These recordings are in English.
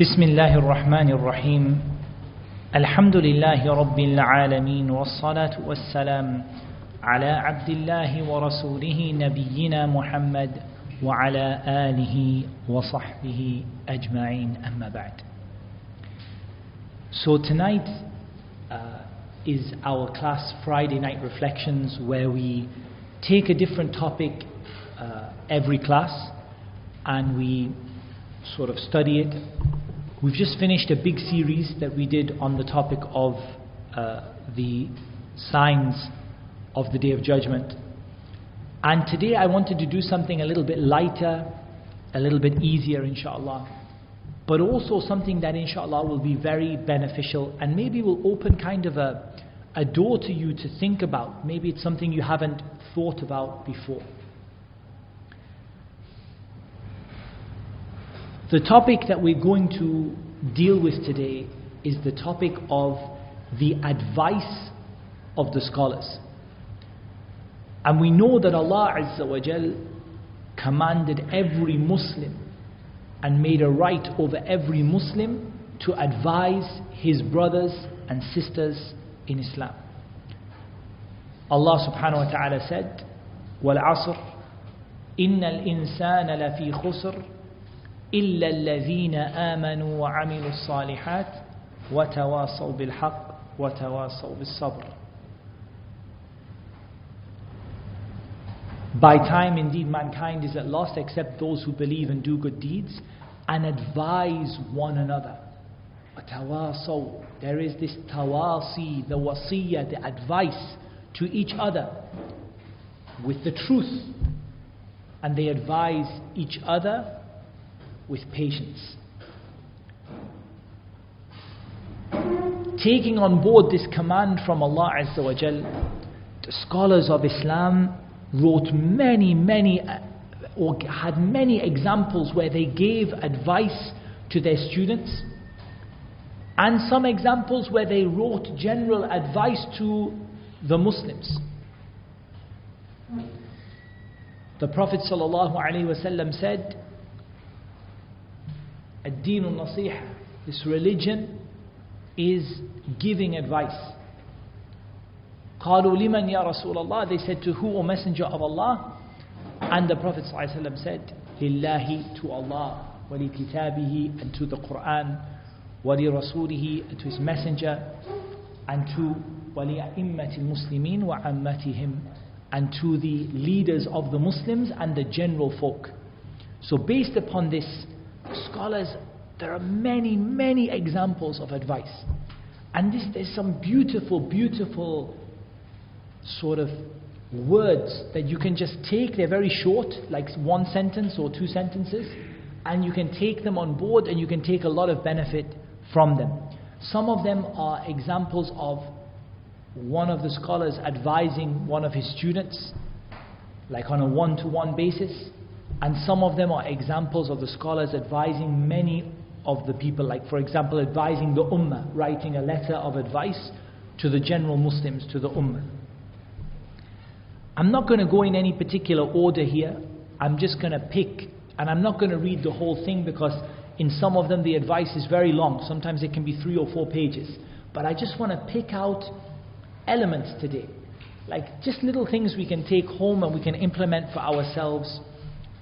بسم الله الرحمن الرحيم الحمد لله رب العالمين والصلاة والسلام على عبد الله ورسوله نبينا محمد وعلى آله وصحبه أجمعين أما بعد. So tonight is our class Friday night reflections, where we take a different topic every class and we sort of study it. We've just finished a big series that we did on the topic of the signs of the Day of Judgment. And today I wanted to do something a little bit lighter, a little bit easier inshallah, but also something that inshallah will be very beneficial and maybe will open kind of a door to you to think about. Maybe it's something you haven't thought about before. The topic that we're going to deal with today is the topic of the advice of the scholars. And we know that Allah Azza wa Jal commanded every Muslim and made a right over every Muslim to advise his brothers and sisters in Islam. Allah subhanahu wa ta'ala said, وَالْعَصْرِ إِنَّ الْإِنسَانَ لَفِي خُسْرٍ إِلَّا الَّذِينَ آمَنُوا وَعَمِلُوا الصَّالِحَاتِ وَتَوَاصَوْا بِالْحَقِّ وَتَوَاصَوْا بِالصَّبْرِ. By time indeed mankind is at loss except those who believe and do good deeds and advise one another. وَتَوَاصَوْا. There is this tawasi, the wasiyah, the advice to each other with the truth, and they advise each other with patience. Taking on board this command from Allah Azza wa Jal, the scholars of Islam wrote had many examples where they gave advice to their students, and some examples where they wrote general advice to the Muslims. The Prophet ﷺ said, Ad-Deen al-Nasiha, this religion is giving advice. قالوا لمن يا رسول الله, they said, to who, O Messenger of Allah? And the Prophet ﷺ said, Lillahi, to Allah, وَلِكِتَابِهِ, and to the Quran, وَلِرَسُولِهِ, and to his messenger, and to وَلِأَئِمَّةِ الْمُسْلِمِينَ وَعَمَّتِهِمْ, and to the leaders of the Muslims and the general folk. So based upon this, scholars, there are many examples of advice. And there's some beautiful sort of words that you can just take. They're very short, like one sentence or two sentences, and you can take them on board and you can take a lot of benefit from them. Some of them are examples of one of the scholars advising one of his students, like on a one-to-one basis. And some of them are examples of the scholars advising many of the people, like for example advising the Ummah, writing a letter of advice to the general Muslims, to the Ummah. I'm not going to go in any particular order here. I'm just going to pick, and I'm not going to read the whole thing because in some of them the advice is very long. Sometimes it can be 3 or 4 pages. But I just want to pick out elements today, like just little things we can take home and we can implement for ourselves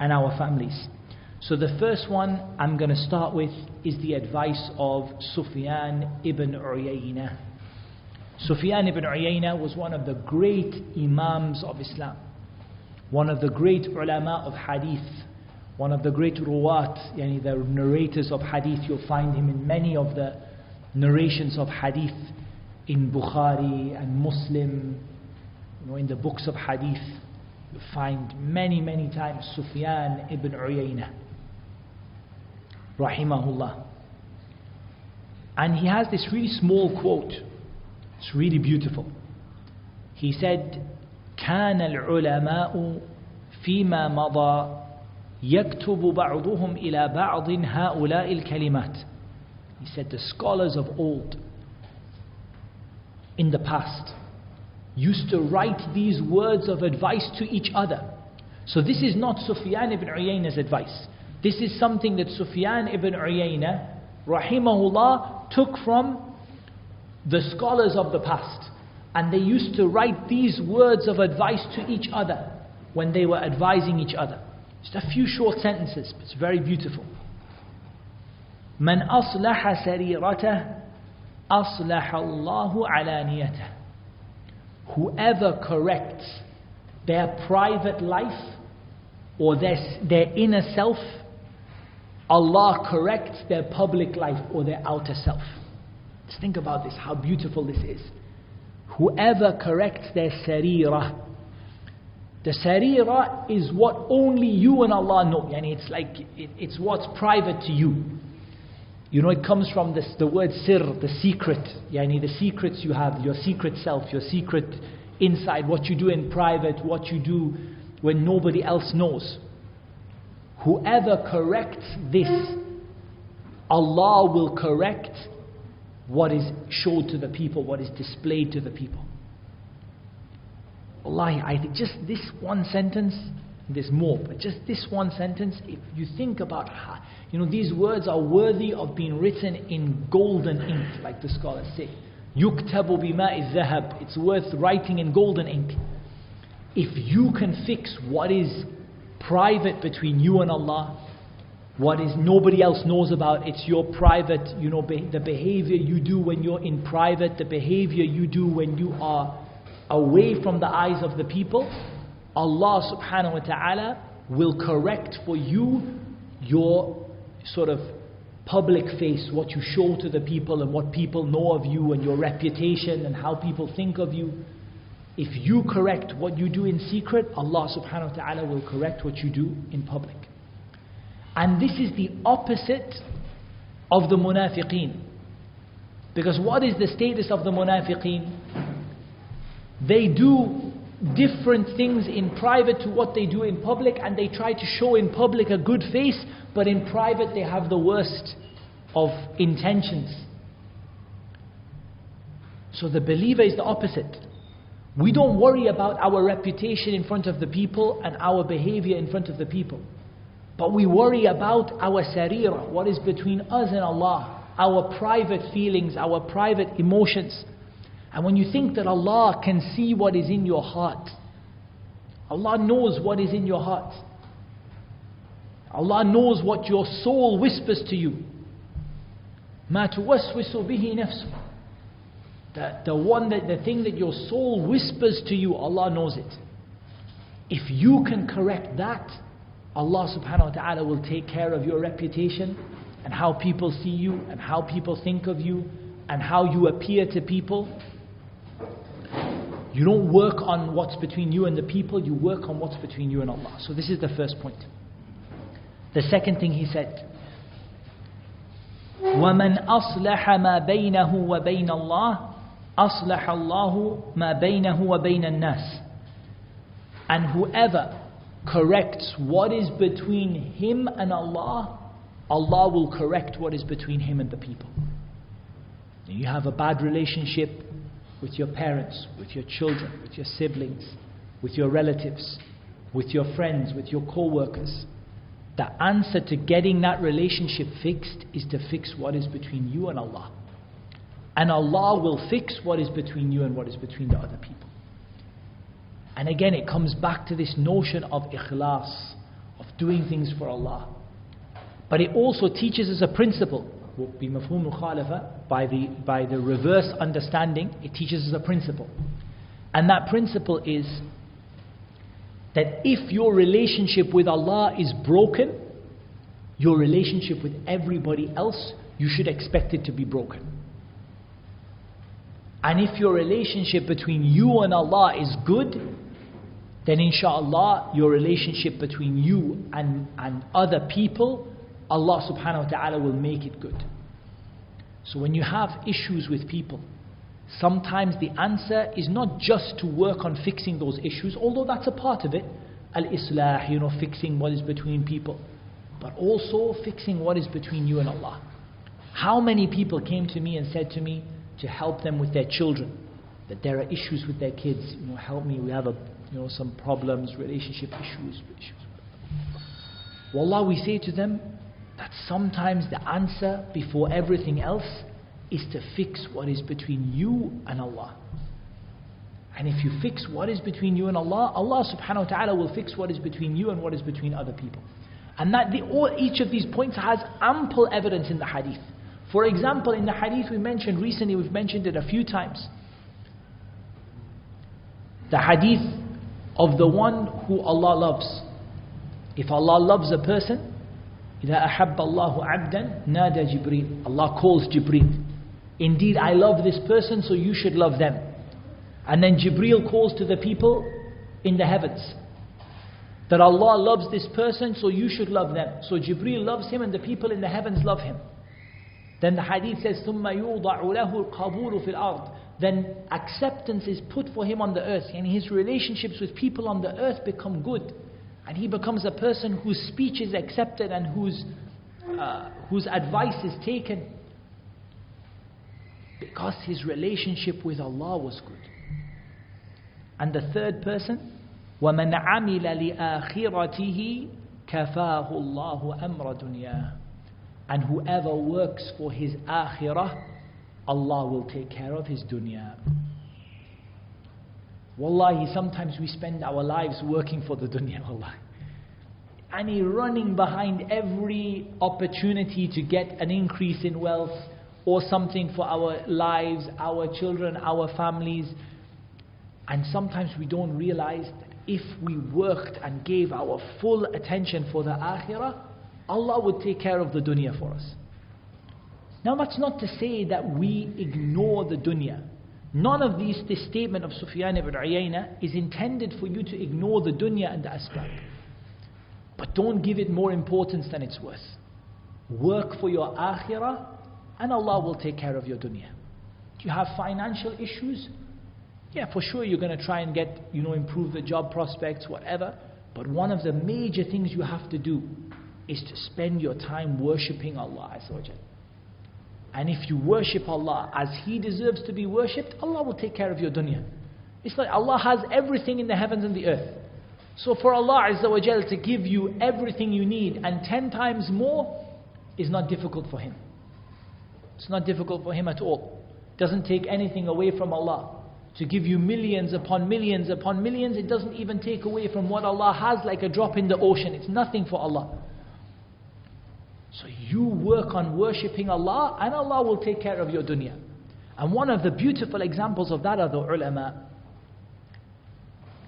and our families. So the first one I'm going to start with is the advice of Sufyan ibn Uyayna. Sufyan ibn Uyayna was one of the great imams of Islam, one of the great ulama of hadith, one of the great ruwat, yani the narrators of hadith. You'll find him in many of the narrations of hadith in Bukhari and Muslim, in the books of hadith. You find many times Sufyan ibn Uyayna, rahimahullah. And he has this really small quote. It's really beautiful. He said, كان العلماء فيما مضى يكتب بعضهم إلى بعض هؤلاء الكلمات. He said the scholars of old in the past used to write these words of advice to each other. So this is not Sufyan ibn Uyayna's advice. This is something that Sufyan ibn Uyayna rahimahullah, took from the scholars of the past. And they used to write these words of advice to each other when they were advising each other. Just a few short sentences, but it's very beautiful. مَنْ أَصْلَحَ سَرِيرَتَهُ أَصْلَحَ اللَّهُ عَلَانِيَتَهُ. Whoever corrects their private life or their inner self, Allah corrects their public life or their outer self. Just think about this, how beautiful this is. Whoever corrects their sarira. The sarira is what only you and Allah know. Yani it's like, it's what's private to you. You know, it comes from the word sir, the secret. Yani the secrets you have, your secret self, your secret inside, what you do in private, what you do when nobody else knows. Whoever corrects this, Allah will correct what is showed to the people, what is displayed to the people. Wallahi, I think just this one sentence, there's more, but just this one sentence, if you think about how, these words are worthy of being written in golden ink, like the scholars say. يُكْتَبُ بِمَاءِ الذَّهَبِ. It's worth writing in golden ink. If you can fix what is private between you and Allah, what is nobody else knows about, it's your private, the behavior you do when you're in private, the behavior you do when you are away from the eyes of the people, Allah subhanahu wa ta'ala will correct for you your sort of public face, what you show to the people and what people know of you and your reputation and how people think of you. If you correct what you do in secret, Allah subhanahu wa ta'ala will correct what you do in public. And this is the opposite of the munafiqeen. Because what is the status of the munafiqeen? They do different things in private to what they do in public, and they try to show in public a good face, but in private they have the worst of intentions. So the believer is the opposite. We don't worry about our reputation in front of the people and our behavior in front of the people. But we worry about our sarira, what is between us and Allah, our private feelings, our private emotions. And when you think that Allah can see what is in your heart, Allah knows what is in your heart. Allah knows what your soul whispers to you. مَا تُوَسْوِسُ بِهِ نَفْسُ. The thing that your soul whispers to you, Allah knows it. If you can correct that, Allah subhanahu wa ta'ala will take care of your reputation and how people see you and how people think of you and how you appear to people. You don't work on what's between you and the people, you work on what's between you and Allah. So this is the first point. The second thing he said, وَمَنْ أَصْلَحَ مَا بَيْنَهُ وَبَيْنَ اللَّهِ أَصْلَحَ اللَّهُ مَا بَيْنَهُ وَبَيْنَ النَّاسِ. And whoever corrects what is between him and Allah, Allah will correct what is between him and the people. You have a bad relationship with your parents, with your children, with your siblings, with your relatives, with your friends, with your co-workers. The answer to getting that relationship fixed is to fix what is between you and Allah. And Allah will fix what is between you and what is between the other people. And again, it comes back to this notion of ikhlas, of doing things for Allah. But it also teaches us a principle. بمفهوم مخالفة, by the reverse understanding, it teaches us a principle. And that principle is that if your relationship with Allah is broken, your relationship with everybody else, you should expect it to be broken. And if your relationship between you and Allah is good, then inshallah your relationship between you and other people, Allah subhanahu wa ta'ala will make it good. So when you have issues with people, sometimes the answer is not just to work on fixing those issues, although that's a part of it, al-islah, fixing what is between people, but also fixing what is between you and Allah. How many people came to me and said to me to help them with their children, that there are issues with their kids, help me, we have some problems, relationship issues. Wallah, we say to them, that sometimes the answer before everything else is to fix what is between you and Allah. And if you fix what is between you and Allah, Allah subhanahu wa ta'ala will fix what is between you and what is between other people. And that each of these points has ample evidence in the hadith. For example, in the hadith we mentioned recently, we've mentioned it a few times. The hadith of the one who Allah loves. If Allah loves a person, إِذَا أَحَبَّ اللَّهُ عَبْدًا نَادَى جِبْرِيلٌ. Allah calls Jibreel. Indeed, I love this person, so you should love them. And then Jibreel calls to the people in the heavens that Allah loves this person, so you should love them. So Jibreel loves him and the people in the heavens love him. Then the hadith says, ثُمَّ يُوضَعُ لَهُ الْقَبُولُ فِي الْأَرْضِ. Then acceptance is put for him on the earth, and his relationships with people on the earth become good. And he becomes a person whose speech is accepted and whose advice is taken. Because his relationship with Allah was good. And the third person, وَمَنْ عَمِلَ لِآخِرَتِهِ كَفَاهُ اللَّهُ أَمْرَ دُنْيَاهِ. And whoever works for his akhirah, Allah will take care of his dunya. Wallahi, sometimes we spend our lives working for the dunya, wallahi. And running behind every opportunity to get an increase in wealth or something for our lives, our children, our families. And sometimes we don't realize that if we worked and gave our full attention for the akhirah, Allah would take care of the dunya for us. Now that's not to say that we ignore the dunya. None of this statement of Sufyan ibn Uyayna is intended for you to ignore the dunya and the asbab. But don't give it more importance than it's worth. Work for your akhirah and Allah will take care of your dunya. Do you have financial issues? Yeah, for sure you're going to try and get, improve the job prospects, whatever. But one of the major things you have to do is to spend your time worshipping Allah Azza wa Jal. And if you worship Allah as He deserves to be worshipped, Allah will take care of your dunya. It's like Allah has everything in the heavens and the earth. So for Allah Azza wa Jal to give you everything you need and 10 times more is not difficult for Him. It's not difficult for Him at all. It doesn't take anything away from Allah. To give you millions upon millions upon millions, it doesn't even take away from what Allah has, like a drop in the ocean. It's nothing for Allah. So you work on worshipping Allah and Allah will take care of your dunya. And one of the beautiful examples of that are the ulama.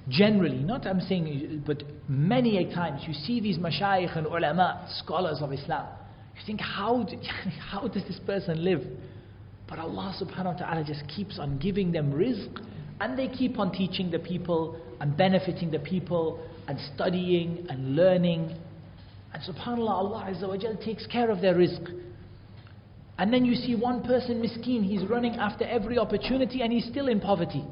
Generally, not I'm saying, but many a times you see these mashayikh and ulama, scholars of Islam. You think, how does this person live? But Allah subhanahu wa ta'ala just keeps on giving them rizq, and they keep on teaching the people and benefiting the people and studying and learning. And subhanAllah, Allah Azza wa Jal takes care of their rizq. And then you see one person miskeen, he's running after every opportunity and he's still in poverty.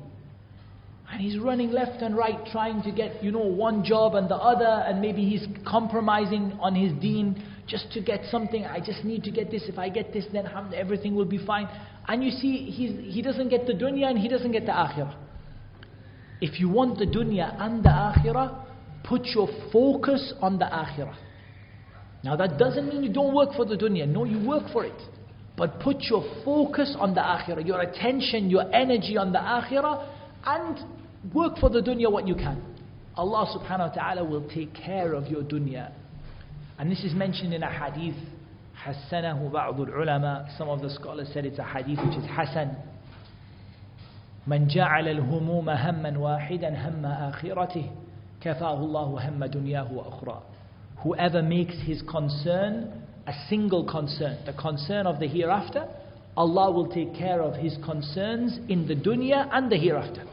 And he's running left and right trying to get, one job and the other, and maybe he's compromising on his deen just to get something. I just need to get this. If I get this, then everything will be fine. And you see, he doesn't get the dunya and he doesn't get the akhirah. If you want the dunya and the akhirah, put your focus on the akhirah. Now that doesn't mean you don't work for the dunya. No, you work for it. But put your focus on the akhirah, your attention, your energy on the akhirah, and work for the dunya what you can. Allah subhanahu wa ta'ala will take care of your dunya. And this is mentioned in a hadith. حسنه بعض العلماء. Some of the scholars said it's a hadith which is hasan. من جعل الهموم هما واحدا هم آخرته كفاه الله هم دنياه وأخرى. Whoever makes his concern a single concern, the concern of the hereafter, Allah will take care of his concerns in the dunya and the hereafter.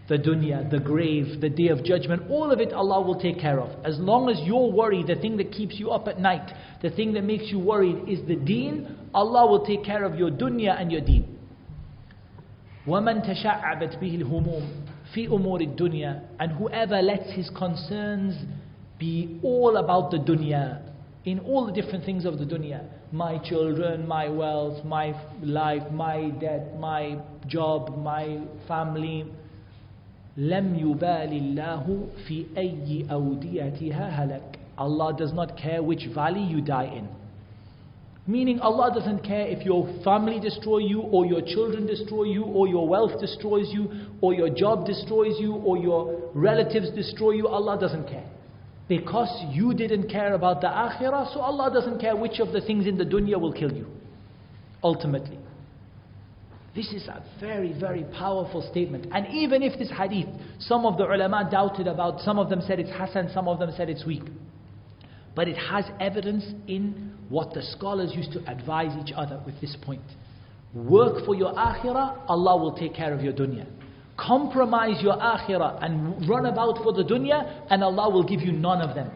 The dunya, the grave, the day of judgment, all of it Allah will take care of. As long as you're worried, the thing that keeps you up at night, the thing that makes you worried is the deen, Allah will take care of your dunya and your deen. وَمَنْ تَشَعَّبَتْ بِهِ الْهُمُومِ فِي أُمُورِ الدُّنْيَا. And whoever lets his concerns be all about the dunya, in all the different things of the dunya, my children, my wealth, my life, my debt, my job, my family, لم يبال الله في أي أوديتها هلك. Allah does not care which valley you die in. Meaning Allah doesn't care if your family destroy you, or your children destroy you, or your wealth destroys you, or your job destroys you, or your relatives destroy you. Allah doesn't care. Because you didn't care about the akhirah, so Allah doesn't care which of the things in the dunya will kill you, ultimately. This is a very, very powerful statement. And even if this hadith, some of the ulama doubted about, some of them said it's hasan, some of them said it's weak. But it has evidence in what the scholars used to advise each other with this point. Work for your akhirah, Allah will take care of your dunya. Compromise your akhirah and run about for the dunya, and Allah will give you none of them.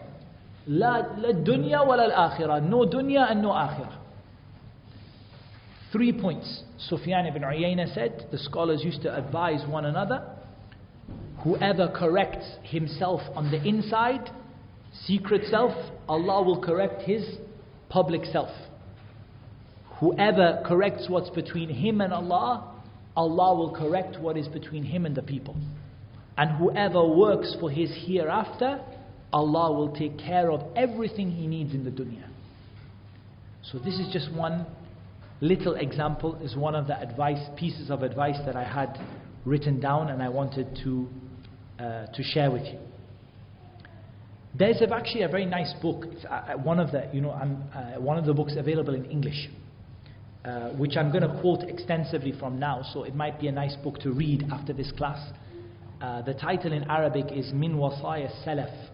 La dunya wa la akhirah. No dunya and no akhirah. 3 points. Sufyan ibn Uyayna said, the scholars used to advise one another, whoever corrects himself on the inside, secret self, Allah will correct his public self. Whoever corrects what's between him and Allah, Allah will correct what is between him and the people. And whoever works for his hereafter, Allah will take care of everything he needs in the dunya. So this is just one little example, is one of the pieces of advice that I had written down and I wanted to share with you. There's actually a very nice book. It's one of the books available in English, which I'm going to quote extensively from now. So it might be a nice book to read after this class. The title in Arabic is Min Wasaya Salaf.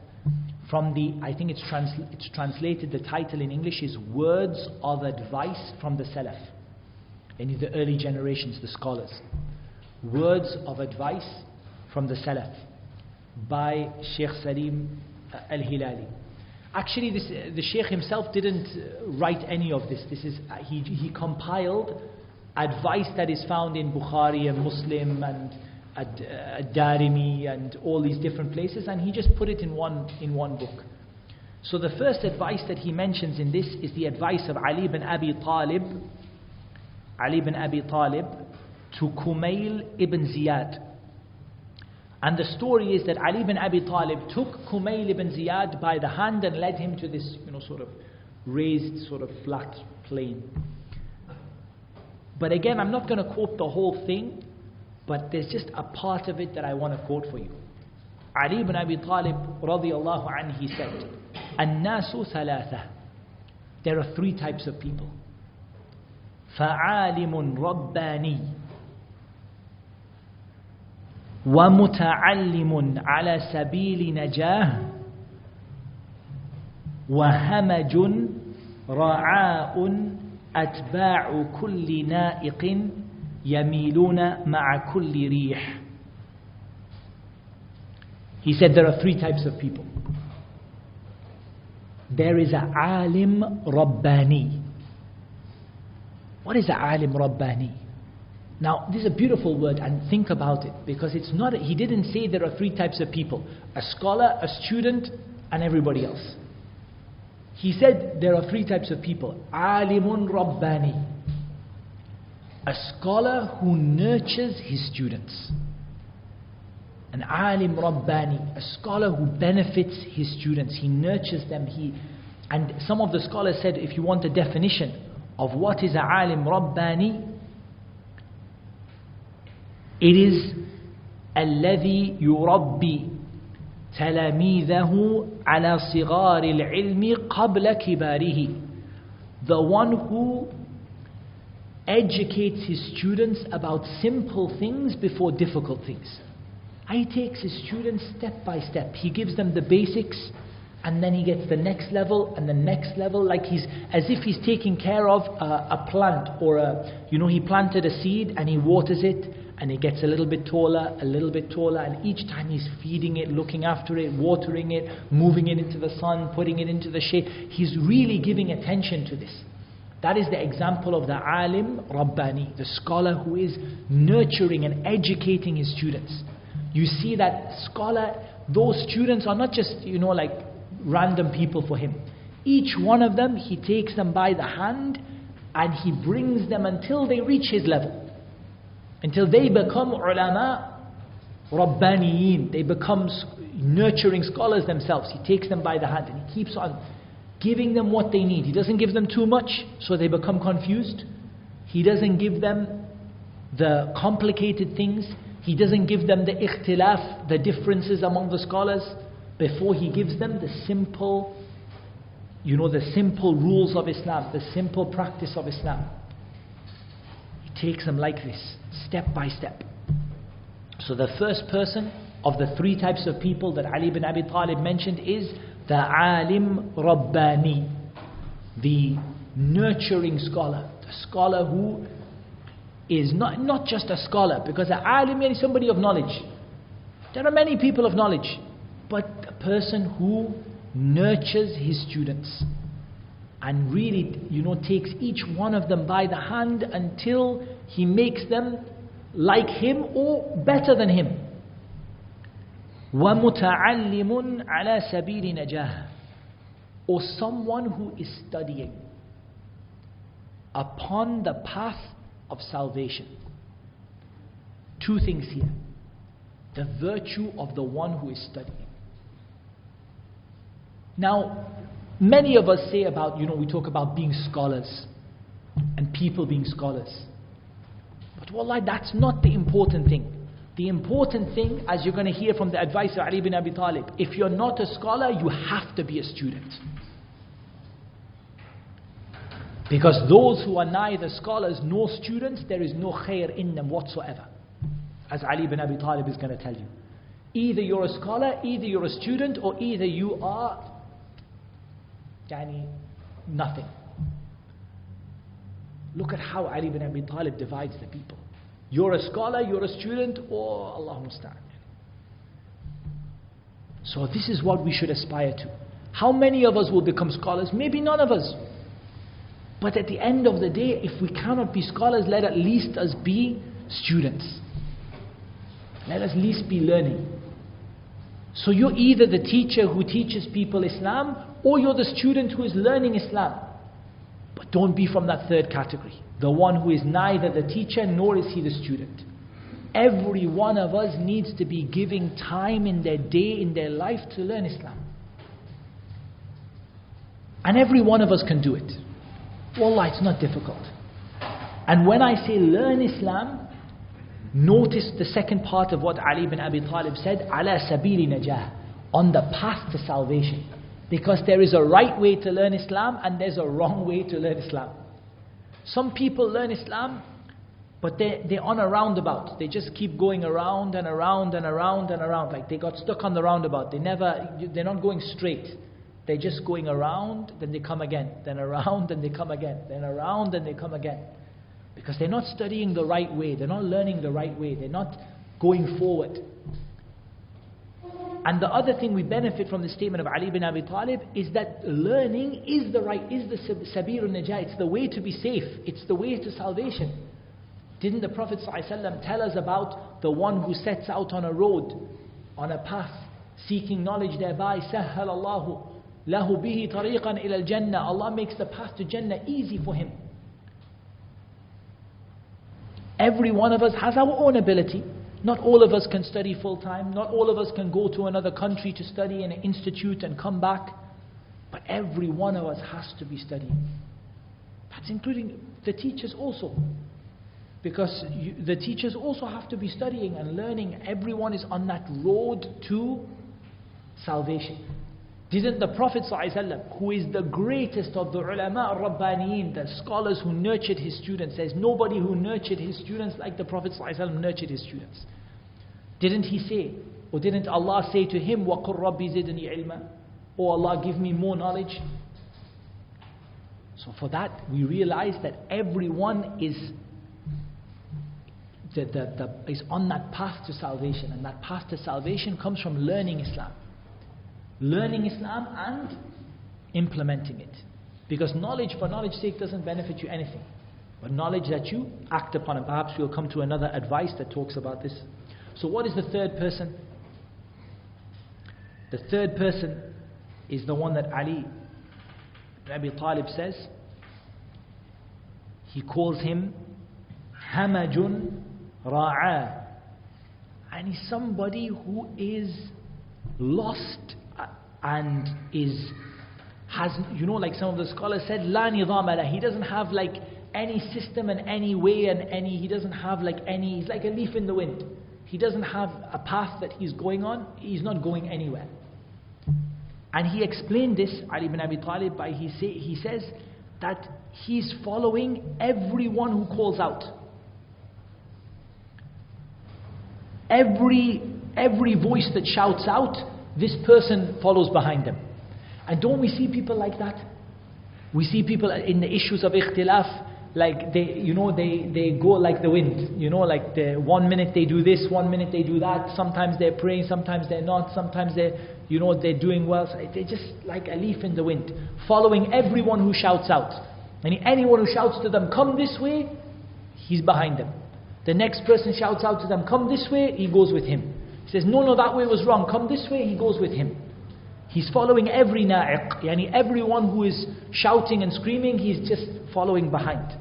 I think it's translated. The title in English is Words of Advice from the Salaf. In the early generations, the scholars. Words of Advice from the Salaf by Sheikh Salim Al-Hilali. Actually, the Sheikh himself didn't write any of this. He compiled advice that is found in Bukhari and Muslim and Ad-Darimi and all these different places, and he just put it in one book. So the first advice that he mentions in this is the advice of Ali ibn Abi Talib to Kumail ibn Ziyad. And the story is that Ali ibn Abi Talib took Kumail ibn Ziyad by the hand and led him to this, sort of raised, sort of flat plain. But again, I'm not going to quote the whole thing, but there's just a part of it that I want to quote for you. Ali ibn Abi Talib radiyallahu anhu, he said, "An-nasu thalatha." There are 3 types of people. فَعَالِمٌ رَبَّانِي وَمُتَعَلِّمٌ عَلَى سَبِيلِ نَجَاهٍ وَهَمَجٌ رَعَاءٌ أَتْبَاعُ كُلِّ نَائِقٍ يَمِيلُونَ مَعَ كُلِّ رِيحٍ. He said there are 3 types of people. There is a alim Rabbani. What is a alim Rabbani? Now, this is a beautiful word, and think about it, because it's not. He didn't say there are 3 types of people: a scholar, a student, and everybody else. He said there are 3 types of people. Alimun Rabbani, a scholar who nurtures his students. An alim Rabbani, a scholar who benefits his students. He nurtures them. And some of the scholars said, if you want a definition of what is a alim Rabbani, it is الذي يربي تلاميذه على صغار العلم قبل كباره. The one who educates his students about simple things before difficult things. He takes his students step by step. He gives them the basics, and then he gets the next level and the next level, like as if he's taking care of a plant, or he planted a seed and he waters it, and it gets a little bit taller, and each time he's feeding it, looking after it, watering it, moving it into the sun, putting it into the shade. He's really giving attention to this. That is the example of the alim Rabbani, the scholar who is nurturing and educating his students. You see that scholar, those students are not just, like random people for him. Each one of them, he takes them by the hand and he brings them until they reach his level. Until they become ulama, Rabbaniyin. They become nurturing scholars themselves. He takes them by the hand and he keeps on giving them what they need. He doesn't give them too much so they become confused. He doesn't give them the complicated things. He doesn't give them the ikhtilaf, the differences among the scholars. Before he gives them the simple, the simple rules of Islam, the simple practice of Islam. He takes them like this, step by step. So the first person of the three types of people that Ali ibn Abi Talib mentioned is the alim Rabbani, the nurturing scholar, the scholar who is not just a scholar, because an alim is somebody of knowledge. There are many people of knowledge, but a person who nurtures his students and really, takes each one of them by the hand until he makes them like him or better than him. وَمُتَعَلِّمٌ عَلَى سَبِيلِ نَجَاهٍ, or someone who is studying upon the path of salvation. Two things here. The virtue of the one who is studying. Now, many of us say about, we talk about being scholars and people being scholars. But wallah, that's not the important thing. The important thing, as you're going to hear from the advice of Ali ibn Abi Talib, if you're not a scholar, you have to be a student. Because those who are neither scholars nor students, there is no khair in them whatsoever. As Ali ibn Abi Talib is going to tell you. Either you're a scholar, either you're a student, or either you are nothing. Look at how Ali ibn Abi Talib divides the people. You're a scholar, you're a student, or Allah musta'an. So this is what we should aspire to. How many of us will become scholars? Maybe none of us. But at the end of the day, if we cannot be scholars, let at least us be students. Let us at least be learning. So you're either the teacher who teaches people Islam, or you're the student who is learning Islam. But don't be from that third category. The one who is neither the teacher nor is he the student. Every one of us needs to be giving time in their day, in their life to learn Islam. And every one of us can do it. Wallah, it's not difficult. And when I say learn Islam, notice the second part of what Ali ibn Abi Talib said, ala sabili najah, on the path to salvation. Because there is a right way to learn Islam and there's a wrong way to learn Islam. Some people learn Islam, but they're on a roundabout. They just keep going around and around and around and around. Like they got stuck on the roundabout. They're not going straight. They're just going around, then they come again. Then around, then they come again. Then around, then they come again. Because they're not studying the right way. They're not learning the right way. They're not going forward. And the other thing we benefit from the statement of Ali ibn Abi Talib is that learning is the Sabirun Najah. It's the way to be safe. It's the way to salvation. Didn't the Prophet ﷺ tell us about the one who sets out on a road, on a path, seeking knowledge thereby? سَهَّلَ اللَّهُ لَهُ بِهِ طَرِيقًا إِلَى الْجَنَّةِ. Allah makes the path to Jannah easy for him. Every one of us has our own ability. Not all of us can study full time. Not all of us can go to another country to study in an institute and come back. But every one of us has to be studying. That's including the teachers also. Because the teachers also have to be studying and learning. Everyone is on that road to salvation. Didn't the Prophet ﷺ, who is the greatest of the ulama al-Rabbaniyin, the scholars who nurtured his students, there's nobody who nurtured his students like the Prophet ﷺ nurtured his students. Didn't he say, or didn't Allah say to him, وَقُلْ رَبِّ زِدْنِي عِلْمًا, Oh Allah, give me more knowledge. So for that, we realize that everyone is on that path to salvation. And that path to salvation comes from learning Islam. Learning Islam and implementing it. Because knowledge for knowledge's sake doesn't benefit you anything. But knowledge that you act upon. And perhaps we'll come to another advice that talks about this. So what is the third person? The third person is the one that Ali ibn Abi Talib says. He calls him Hamajun Ra'a. and he's somebody who is lost and has, like some of the scholars said, la nidama lah. He doesn't have like any system and any way and he doesn't have like he's like a leaf in the wind. He doesn't have a path that he's going on. He's not going anywhere. And he explained this, Ali ibn Abi Talib, by he says that he's following everyone who calls out. Every voice that shouts out, this person follows behind them. And don't we see people like that? We see people in the issues of ikhtilaf, like they go like the wind. Like the 1 minute they do this, 1 minute they do that. Sometimes they're praying, sometimes they're not. Sometimes they're doing well. So they're just like a leaf in the wind, following everyone who shouts out. And anyone who shouts to them, come this way, he's behind them. The next person shouts out to them, come this way, he goes with him. He says, no, that way was wrong, come this way, he goes with him. He's following every na'iq, everyone who is shouting and screaming, he's just following behind.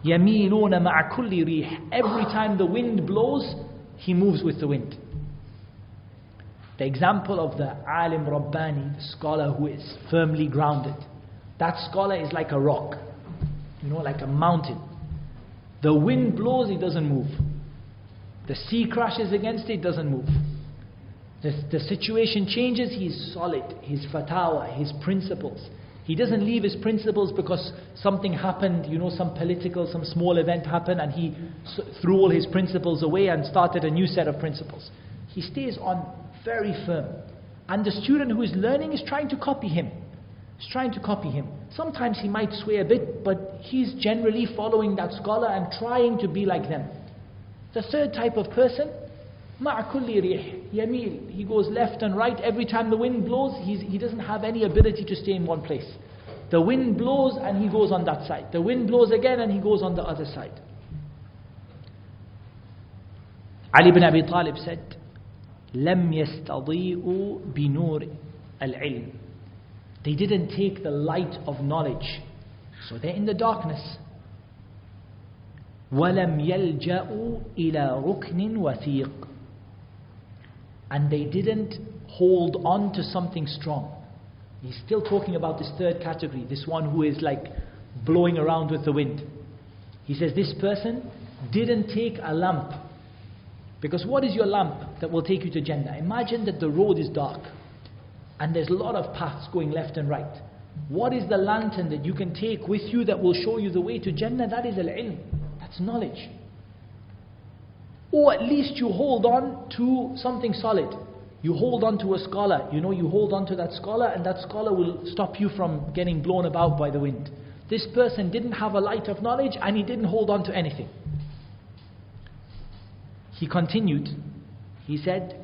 يَمِيلُونَ مَعَ كُلِّ رِيحٍ. Every time the wind blows, he moves with the wind. The example of the alim Rabbani, the scholar who is firmly grounded, that scholar is like a rock, like a mountain. The wind blows, he doesn't move. The sea crashes against it, he doesn't move. The situation changes, he's solid. His fatawa, his principles. He doesn't leave his principles because something happened, some small event happened and he threw all his principles away and started a new set of principles. He stays on very firm. And the student who is learning is trying to copy him. Sometimes he might sway a bit, but he's generally following that scholar and trying to be like them. The third type of person, مَعَ كُلِّ رِيحٍ يَمِيلُ. He goes left and right. Every time the wind blows, he doesn't have any ability to stay in one place. The wind blows and he goes on that side. The wind blows again and he goes on the other side. Ali ibn Abi Talib said, لَمْ يَسْتَضِيءُوا بِنُورِ الْعِلْمِ. They didn't take the light of knowledge, so they're in the darkness. وَلَمْ يَلْجَأُوا إِلَى رُكْنٍ وَثِيقٍ. And they didn't hold on to something strong. He's still talking about this third category, this one who is like blowing around with the wind. He says this person didn't take a lamp. Because what is your lamp that will take you to Jannah? Imagine that the road is dark and there's a lot of paths going left and right. What is the lantern that you can take with you that will show you the way to Jannah? That is al-ilm. That's knowledge. Or at least you hold on to something solid. You hold on to a scholar. You hold on to that scholar and that scholar will stop you from getting blown about by the wind. This person didn't have a light of knowledge and he didn't hold on to anything. He continued, he said,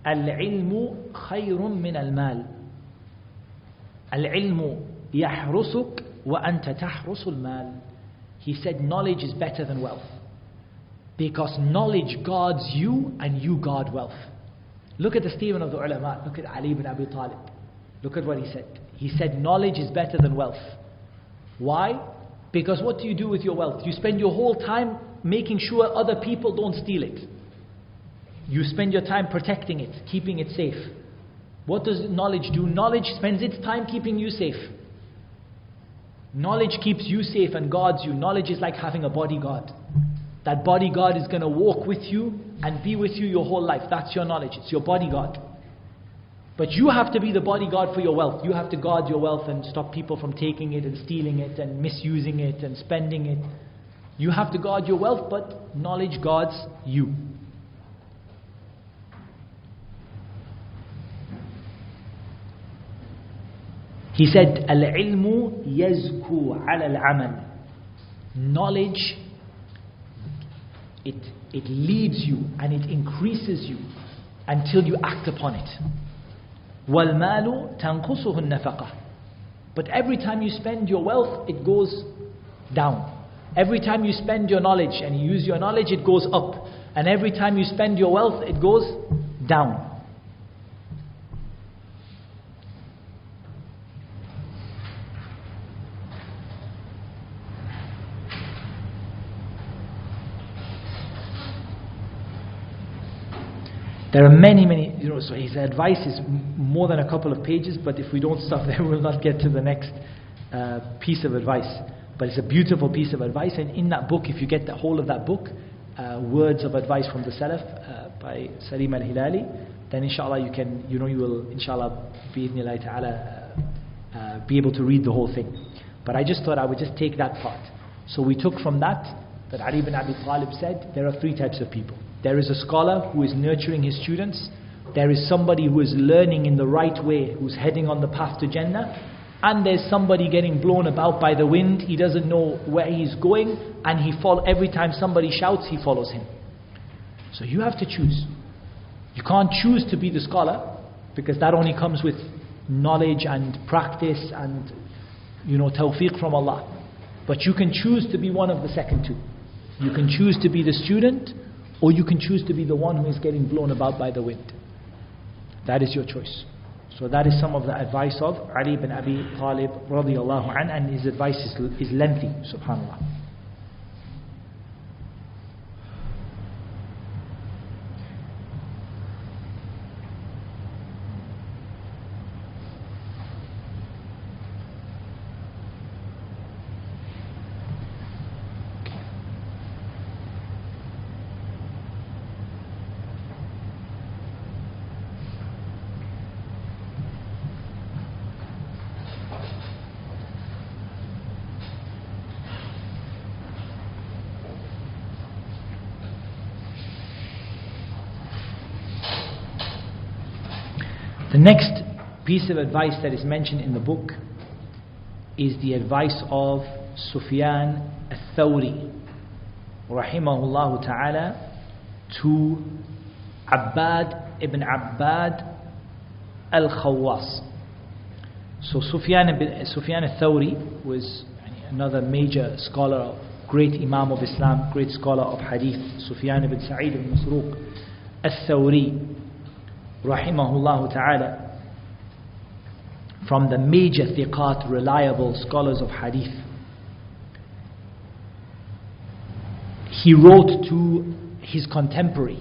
العلم خير من المال. العلم يحرسك وأنت تحرس المال. He said knowledge is better than wealth. Because knowledge guards you and you guard wealth. Look at the statement of the ulama. Look at Ali ibn Abi Talib. Look at what he said. He said knowledge is better than wealth. Why? Because what do you do with your wealth? You spend your whole time making sure other people don't steal it. You spend your time protecting it, keeping it safe. What does knowledge do? Knowledge spends its time keeping you safe. Knowledge keeps you safe and guards you. Knowledge is like having a bodyguard. That bodyguard is going to walk with you and be with you your whole life. That's your knowledge. It's your bodyguard. But you have to be the bodyguard for your wealth. You have to guard your wealth and stop people from taking it and stealing it and misusing it and spending it. You have to guard your wealth, but knowledge guards you. He said, Al-ilmu yazku ala al-amal. Knowledge, it leads you and it increases you until you act upon it. وَالْمَالُ تَنْقُصُهُ النَّفَقَةِ. But every time you spend your wealth, it goes down. Every time you spend your knowledge and you use your knowledge, it goes up. And every time you spend your wealth, it goes down. There are many, so his advice is more than a couple of pages, but if we don't stop there, we'll not get to the next piece of advice. But it's a beautiful piece of advice, and in that book, if you get the whole of that book, Words of Advice from the Salaf by Salim al-Hilali, then inshallah you will inshallah bi'idhnillahi ta'ala be able to read the whole thing. But I just thought I would just take that part. So we took from that Ali ibn Abi Talib said there are three types of people. There is a scholar who is nurturing his students. There is somebody who is learning in the right way, who's heading on the path to Jannah. And there's somebody getting blown about by the wind. He doesn't know where he's going, and every time somebody shouts, he follows him. So you have to choose. You can't choose to be the scholar, because that only comes with knowledge and practice and tawfiq from Allah. But you can choose to be one of the second two. You can choose to be the student, or you can choose to be the one who is getting blown about by the wind. That is your choice. So that is some of the advice of Ali ibn Abi Talib radiyallahu anhu, and his advice is lengthy, subhanallah. The next piece of advice that is mentioned in the book is the advice of Sufyan al-Thawri rahimahullah ta'ala to Abbad ibn Abbad al-Khawwas. So Sufyan al-Thawri was another major scholar, great Imam of Islam, great scholar of Hadith, Sufyan ibn Sa'id ibn Masruq al-Thawri rahimahullah ta'ala, from the major thiqat, reliable scholars of hadith. He wrote to his contemporary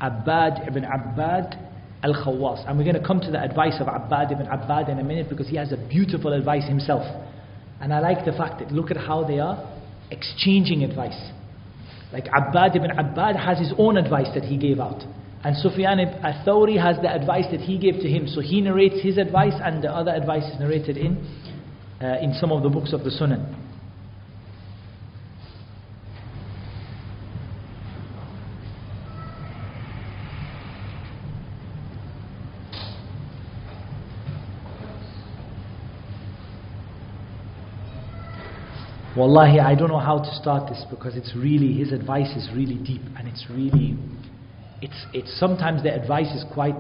Abbad ibn Abbad al-Khawwas, and we're going to come to the advice of Abbad ibn Abbad in a minute, because he has a beautiful advice himself. And I like the fact that look at how they are exchanging advice. Like Abbad ibn Abbad has his own advice that he gave out, and Sufyan al-Thawri has the advice that he gave to him. So he narrates his advice, and the other advice is narrated in some of the books of the Sunan. Wallahi, I don't know how to start this, because it's really, his advice is really deep, and it's really, it's sometimes the advice is quite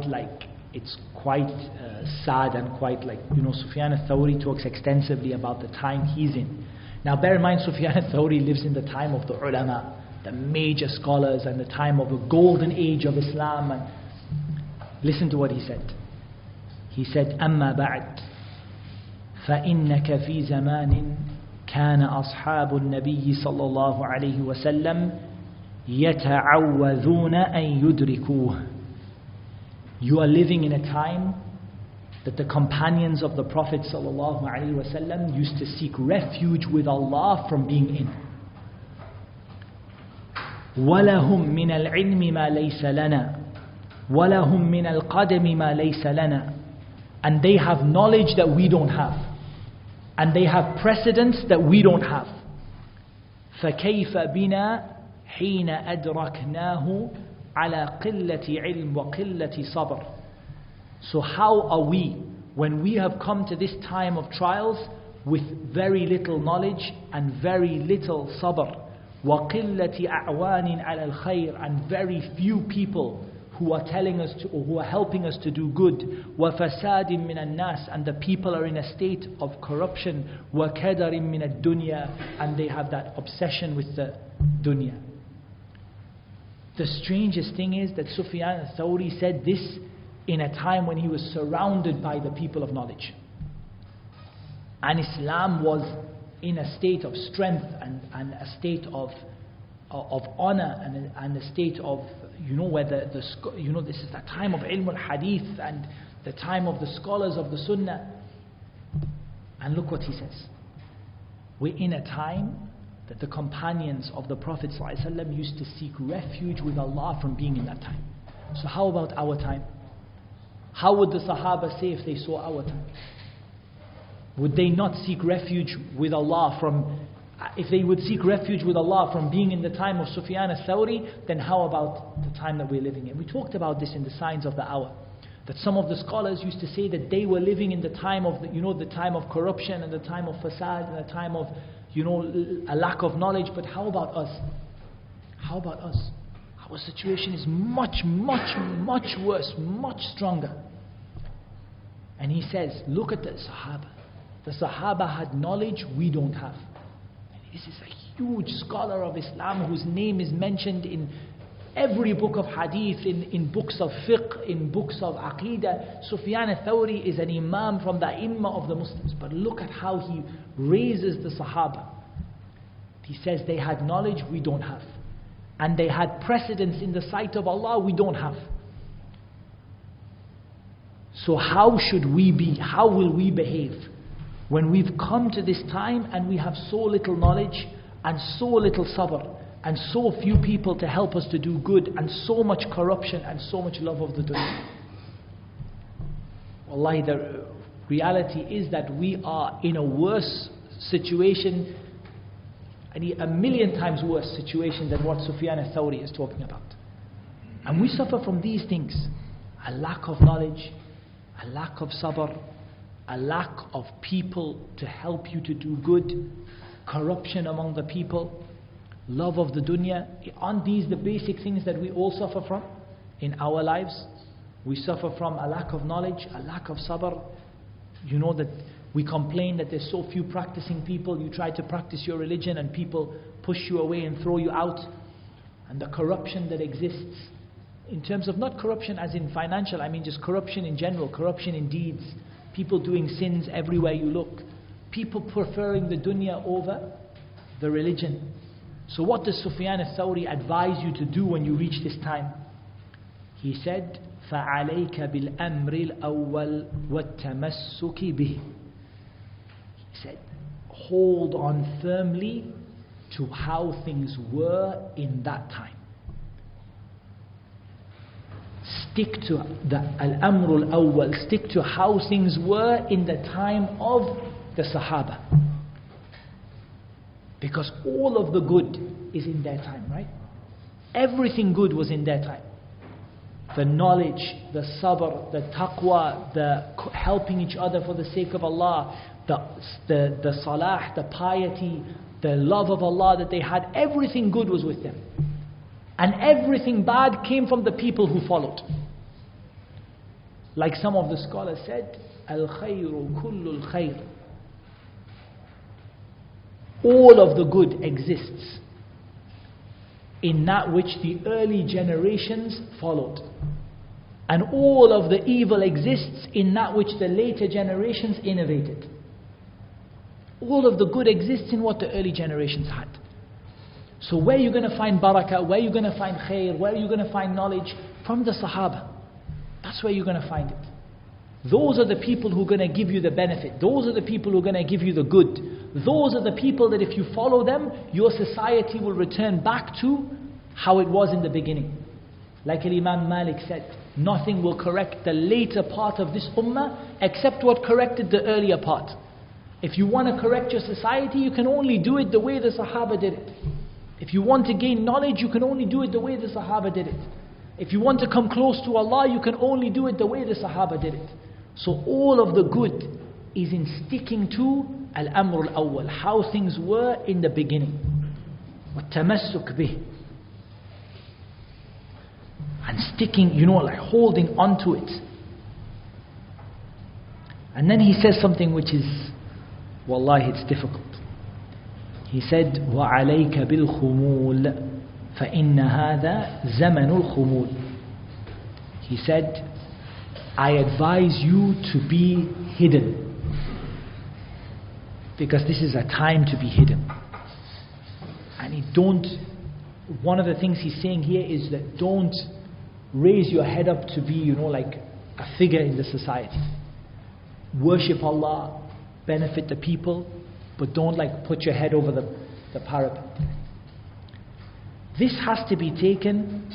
sad, and quite Sufyan al-Thawri talks extensively about the time he's in. Now bear in mind, Sufyan al-Thawri lives in the time of the ulama, the major scholars, and the time of the golden age of Islam. And listen to what he said. He said, أما بعد فإنك في زمان كان أصحاب النبي صلى الله عليه وسلم يتعوذون أن يدركوه. You are living in a time that the companions of the Prophet صلى الله عليه وسلم used to seek refuge with Allah from being in. وَلَهُمْ مِنَ الْعِلْمِ مَا لَيْسَ لَنَا وَلَهُمْ مِنَ الْقَدَمِ مَا لَيْسَ لَنَا. And they have knowledge that we don't have, and they have precedence that we don't have. فَكَيْفَ بِنَا حِينَ أَدْرَكْنَاهُ عَلَى قِلَّةِ عِلْمٍ وَقِلَّةِ صَبْرٍ. So how are we, when we have come to this time of trials with very little knowledge and very little sabr, وَقِلَّةِ أَعْوَانٍ عَلَى الْخَيْرِ, and very few people who are telling us to, or who are helping us to do good, وَفَسَادٍ مِنَ النَّاسِ, and the people are in a state of corruption, وَكَدَرٍ مِنَ الدُّنْيَا, and they have that obsession with the dunya. The strangest thing is that Sufyan al-Thawri said this in a time when he was surrounded by the people of knowledge, and Islam was in a state of strength and a state of of honor and a state of, where this is the time of ilm al-hadith and the time of the scholars of the sunnah. And look what he says. We're in a time that the companions of the Prophet ﷺ used to seek refuge with Allah from being in that time. So how about our time? How would the Sahaba say if they saw our time? Would they not seek refuge with Allah from, if they would seek refuge with Allah from being in the time of Sufyan al-Thawri, then how about the time that we're living in? We talked about this in the Signs of the Hour, that some of the scholars used to say that they were living in the time of, the time of corruption and the time of fasad and the time of, a lack of knowledge. But how about us? How about us? Our situation is much, much, much worse, much stronger. And he says, look at the Sahaba. The Sahaba had knowledge we don't have. And this is a huge scholar of Islam whose name is mentioned in every book of hadith, in books of fiqh, in books of aqidah. Sufyan al-Thawri is an imam from the Imam of the Muslims. But look at how he raises the Sahaba. He says they had knowledge we don't have. And they had precedence in the sight of Allah we don't have. So how should we be? How will we behave when we've come to this time and we have so little knowledge and so little sabr and so few people to help us to do good and so much corruption and so much love of the dunya? Wallahi, the reality is that we are in a worse situation, a million times worse situation than what Sufyan al-Thawri is talking about. And we suffer from these things: a lack of knowledge, a lack of sabr, a lack of people to help you to do good, corruption among the people, love of the dunya. Aren't these the basic things that we all suffer from in our lives? We suffer from a lack of knowledge, a lack of sabr. That we complain that there's so few practicing people. You try to practice your religion and people push you away and throw you out. And the corruption that exists, in terms of not corruption as in financial, I mean just corruption in general, corruption in deeds. People doing sins everywhere you look. People preferring the dunya over the religion. So what does Sufyan al-Thawri advise you to do when you reach this time? He said, فَعَلَيْكَ بِالْأَمْرِ الْأَوَّلِ وَالتَّمَسُّكِ بِهِ. He said, hold on firmly to how things were in that time. Stick to the al-amr al-awwal, stick to how things were in the time of the Sahaba. Because all of the good is in their time, right? Everything good was in their time. The knowledge, the sabr, the taqwa, the helping each other for the sake of Allah, the salah, the piety, the love of Allah that they had, everything good was with them. And everything bad came from the people who followed. Like some of the scholars said, al-khayru kullu al-khayr. All of the good exists in that which the early generations followed. And all of the evil exists in that which the later generations innovated. All of the good exists in what the early generations had. So where are you going to find barakah? Where are you going to find khair? Where are you going to find knowledge? From the Sahaba. That's where you're going to find it. Those are the people who are going to give you the benefit. Those are the people who are going to give you the good. Those are the people that if you follow them, your society will return back to how it was in the beginning. Like Imam Malik said, nothing will correct the later part of this ummah except what corrected the earlier part. If you want to correct your society, you can only do it the way the Sahaba did it. If you want to gain knowledge, you can only do it the way the Sahaba did it. If you want to come close to Allah, you can only do it the way the Sahaba did it. So all of the good is in sticking to al-amr al-awwal, how things were in the beginning. وَالتَّمَسُّكْ بِهِ. And sticking, like holding on to it. And then he says something which is, wallahi, it's difficult. He said, وَعَلَيْكَ بِالْخُمُولِ فَإِنَّ هَذَا زَمَنُ الْخُمُولِ. He said, I advise you to be hidden. Because this is a time to be hidden. And don't one of the things he's saying here is that don't raise your head up to be, like a figure in the society. Worship Allah, benefit the people, but don't put your head over the parapet. This has to be taken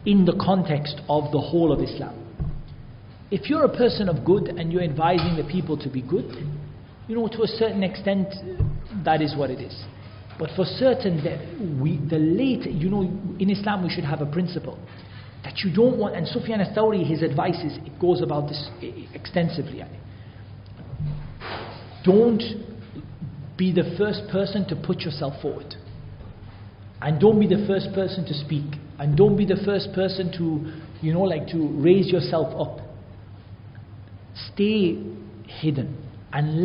in the context of the whole of Islam. If you're a person of good and you're advising the people to be good, to a certain extent, that is what it is. But for certain, in Islam we should have a principle that you don't want, and Sufyan al-Thawri, his advice is, it goes about this extensively. Don't be the first person to put yourself forward. And don't be the first person to speak. And don't be the first person to, to raise yourself up. Stay hidden. And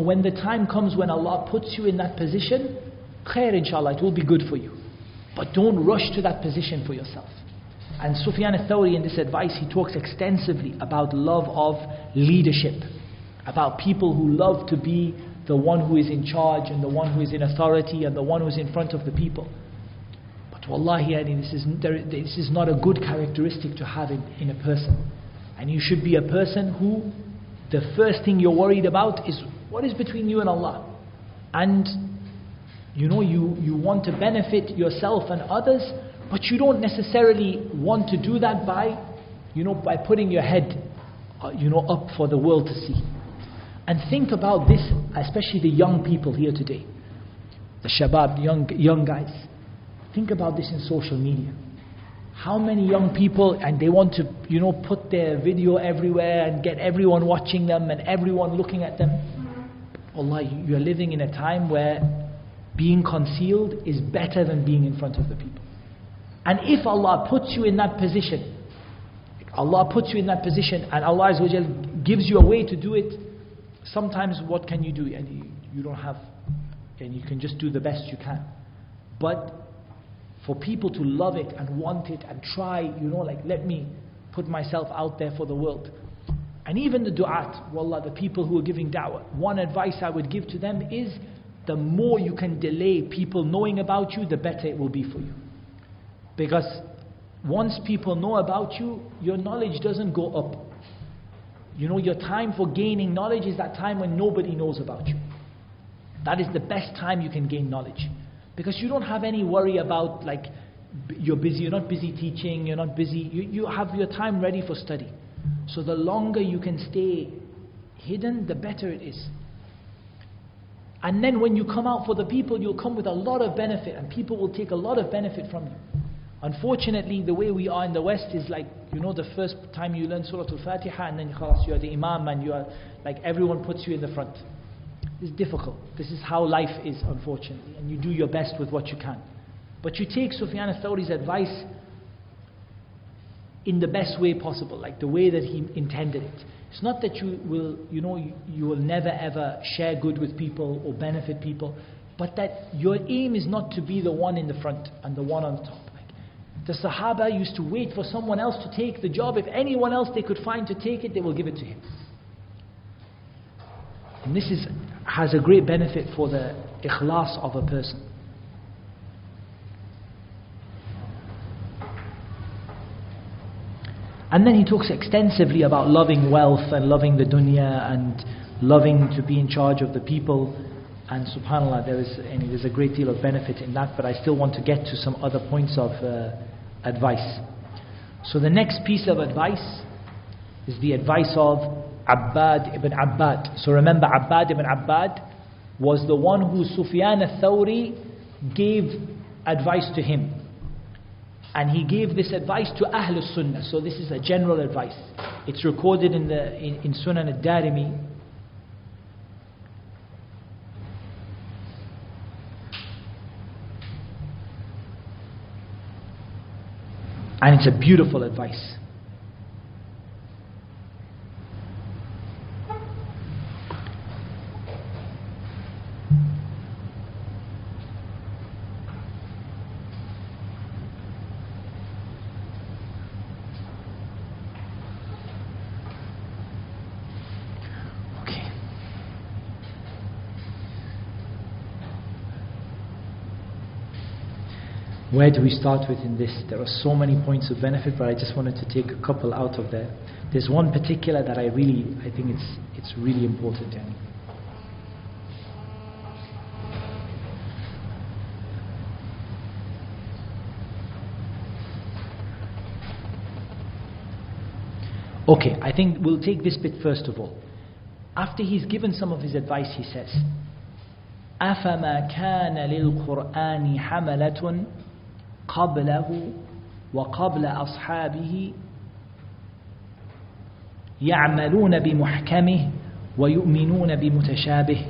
when the time comes when Allah puts you in that position, khair inshallah, it will be good for you. But don't rush to that position for yourself. And Sufyan al-Thawri in this advice, he talks extensively about love of leadership, about people who love to be the one who is in charge and the one who is in authority and the one who is in front of the people. But wallahi, this is not a good characteristic to have in a person. And you should be a person who the first thing you're worried about is what is between you and Allah. And you want to benefit yourself and others, but you don't necessarily want to do that by putting your head up for the world to see. And think about this, especially the young people here today, the shabab, young guys. Think about this in social media. How many young people, and they want to put their video everywhere and get everyone watching them and everyone looking at them. Allah, you're living in a time where being concealed is better than being in front of the people. And if Allah puts you in that position, and Allah Azza wa Jal gives you a way to do it, sometimes what can you do? And you don't have, and you can just do the best you can. But for people to love it and want it and try, let me put myself out there for the world. And even the du'at, wallah, the people who are giving da'wah, one advice I would give to them is, the more you can delay people knowing about you, the better it will be for you. Because once people know about you, your knowledge doesn't go up. Your time for gaining knowledge is that time when nobody knows about you. That is the best time you can gain knowledge. Because you don't have any worry about you're not busy teaching, you're not busy, you have your time ready for study. So the longer you can stay hidden, the better it is. And then when you come out for the people, you'll come with a lot of benefit, and people will take a lot of benefit from you. Unfortunately, the way we are in the West is the first time you learn Surah Al-Fatiha and then you're the Imam and you are everyone puts you in the front. It's difficult. This is how life is, unfortunately, and you do your best with what you can. But you take Sufyan al-Thawri's advice in the best way possible, the way that he intended it. It's not that you will never ever share good with people or benefit people, but that your aim is not to be the one in the front and the one on top. The Sahaba used to wait for someone else to take the job. If anyone else they could find to take it, they will give it to him. And this has a great benefit for the ikhlas of a person. And then he talks extensively about loving wealth and loving the dunya and loving to be in charge of the people. And subhanAllah, there's a great deal of benefit in that, but I still want to get to some other points of advice. So the next piece of advice is the advice of Abbad ibn Abbad. So remember, Abbad ibn Abbad was the one who Sufyan al-Thawri gave advice to him. And he gave this advice to Ahlul Sunnah. So this is a general advice. It's recorded in Sunan al-Darimi. And it's a beautiful advice. Where do we start with in this? There are so many points of benefit, but I just wanted to take a couple out of there. There's one particular that I think it's really important. Yani. Okay, I think we'll take this bit first of all. After he's given some of his advice, he says, أَفَمَا كَانَ لِلْقُرْآنِ حَمَلَةٌ قَبْلَهُ وَقَبْلَ أَصْحَابِهِ يَعْمَلُونَ بِمُحْكَمِهِ وَيُؤْمِنُونَ بِمُتَشَابِهِ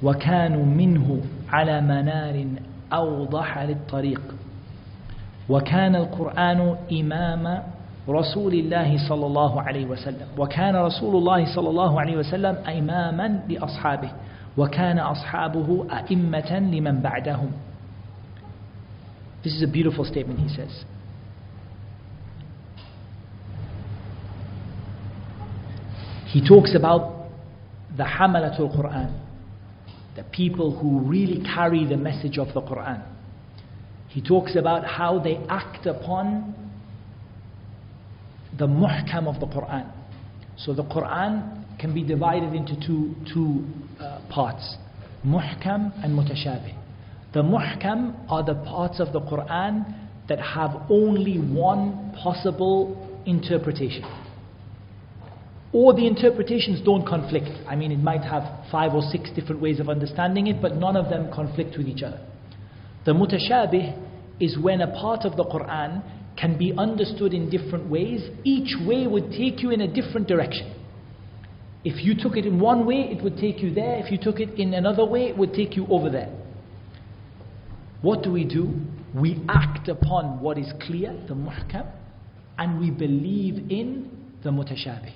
وَكَانُوا مِنْهُ عَلَى مَنَارٍ أَوْضَحَ لِلطَّرِيقِ وَكَانَ الْقُرْآنُ إِمَامًا رسول الله صلى الله عليه وسلم وكان رسول الله صلى الله عليه وسلم إماما لأصحابه وكان أصحابه أئمة لمن بعدهم. This is a beautiful statement, he says. He talks about the Hamalatul Quran, the people who really carry the message of the Quran. He talks about how they act upon the muhkam of the Quran. So the Quran can be divided into two parts, muhkam and mutashabih. The muhkam are the parts of the Quran that have only one possible interpretation, or the interpretations don't conflict. I mean, it might have 5 or 6 different ways of understanding it, but none of them conflict with each other. The mutashabih is when a part of the Quran can be understood in different ways. Each way would take you in a different direction. If you took it in one way, it would take you there. If you took it in another way, it would take you over there. What do? We act upon what is clear, the muhkam, and we believe in the mutashabih.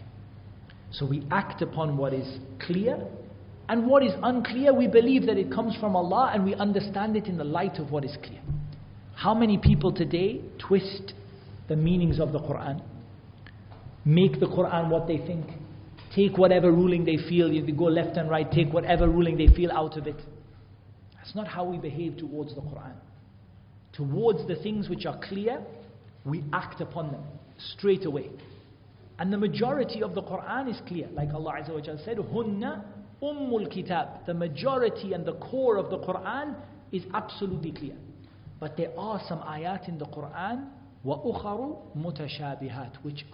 So we act upon what is clear, and what is unclear, we believe that it comes from Allah, and we understand it in the light of what is clear. How many people today twist the meanings of the Quran, make the Quran what they think, take whatever ruling they feel, they go left and right, take whatever ruling they feel out of it. That's not how we behave towards the Quran. Towards the things which are clear, we act upon them straight away. And the majority of the Quran is clear. Like Allah Azza wa Jalla said, Hunna Ummul Kitab. The majority and the core of the Quran is absolutely clear. But there are some ayat in the Quran, وَأُخَرُ مُتَشَابِهَاتٍ, which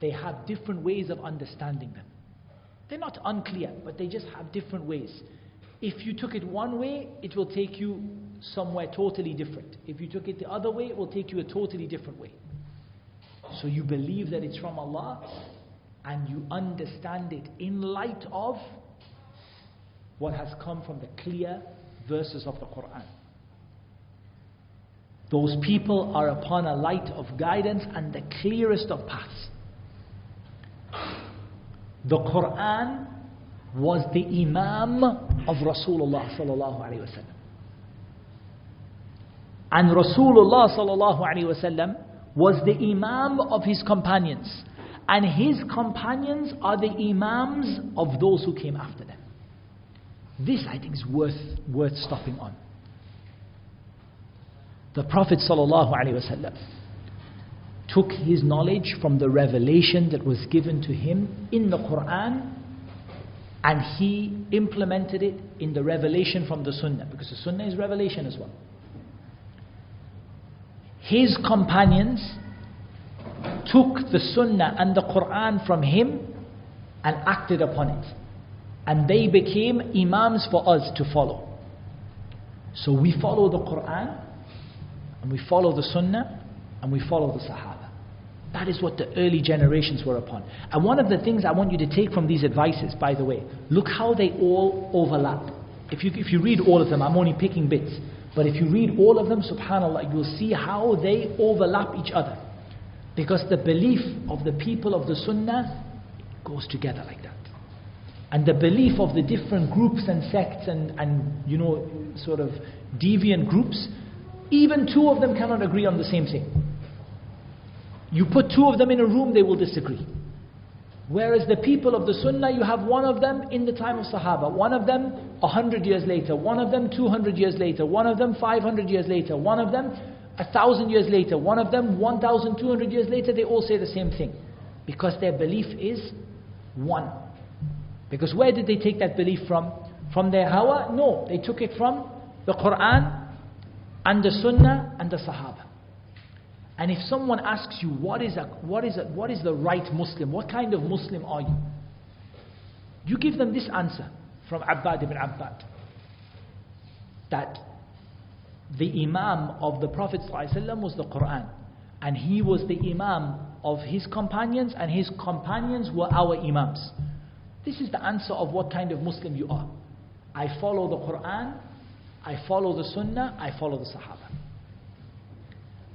they have different ways of understanding them. They're not unclear, but they just have different ways. If you took it one way, it will take you somewhere totally different. If you took it the other way, it will take you a totally different way. So you believe that it's from Allah, and you understand it in light of what has come from the clear verses of the Quran. Those people are upon a light of guidance and the clearest of paths. The Quran was the Imam of Rasulullah sallallahu alaihi wasallam, and Rasulullah sallallahu alaihi wasallam was the Imam of his companions, and his companions are the Imams of those who came after them. This, I think, is worth stopping on. The Prophet ﷺ took his knowledge from the revelation that was given to him in the Quran, and he implemented it in the revelation from the Sunnah, because the Sunnah is revelation as well. His companions took the Sunnah and the Quran from him and acted upon it, and they became Imams for us to follow. So we follow the Quran, and we follow the Sunnah, and we follow the Sahaba. That is what the early generations were upon. And one of the things I want you to take from these advices, by the way, look how they all overlap. If you read all of them, I'm only picking bits, but if you read all of them, subhanAllah, you'll see how they overlap each other. Because the belief of the people of the Sunnah goes together like that. And the belief of the different groups and sects and sort of deviant groups, even two of them cannot agree on the same thing. You put two of them in a room, they will disagree. Whereas the people of the Sunnah, you have one of them in the time of Sahaba, one of them 100 years later, one of them 200 years later, one of them 500 years later, one of them 1,000 years later, one of them 1,200 years later. They all say the same thing, because their belief is one. Because where did they take that belief from? From their hawa? No, they took it from the Quran and the Sunnah and the Sahaba. And if someone asks you, what is the right Muslim? What kind of Muslim are you? You give them this answer from Abbad ibn Abbad, that the Imam of the Prophet ﷺ was the Quran, and he was the Imam of his companions, and his companions were our Imams. This is the answer of what kind of Muslim you are. I follow the Quran, I follow the Sunnah, I follow the Sahaba.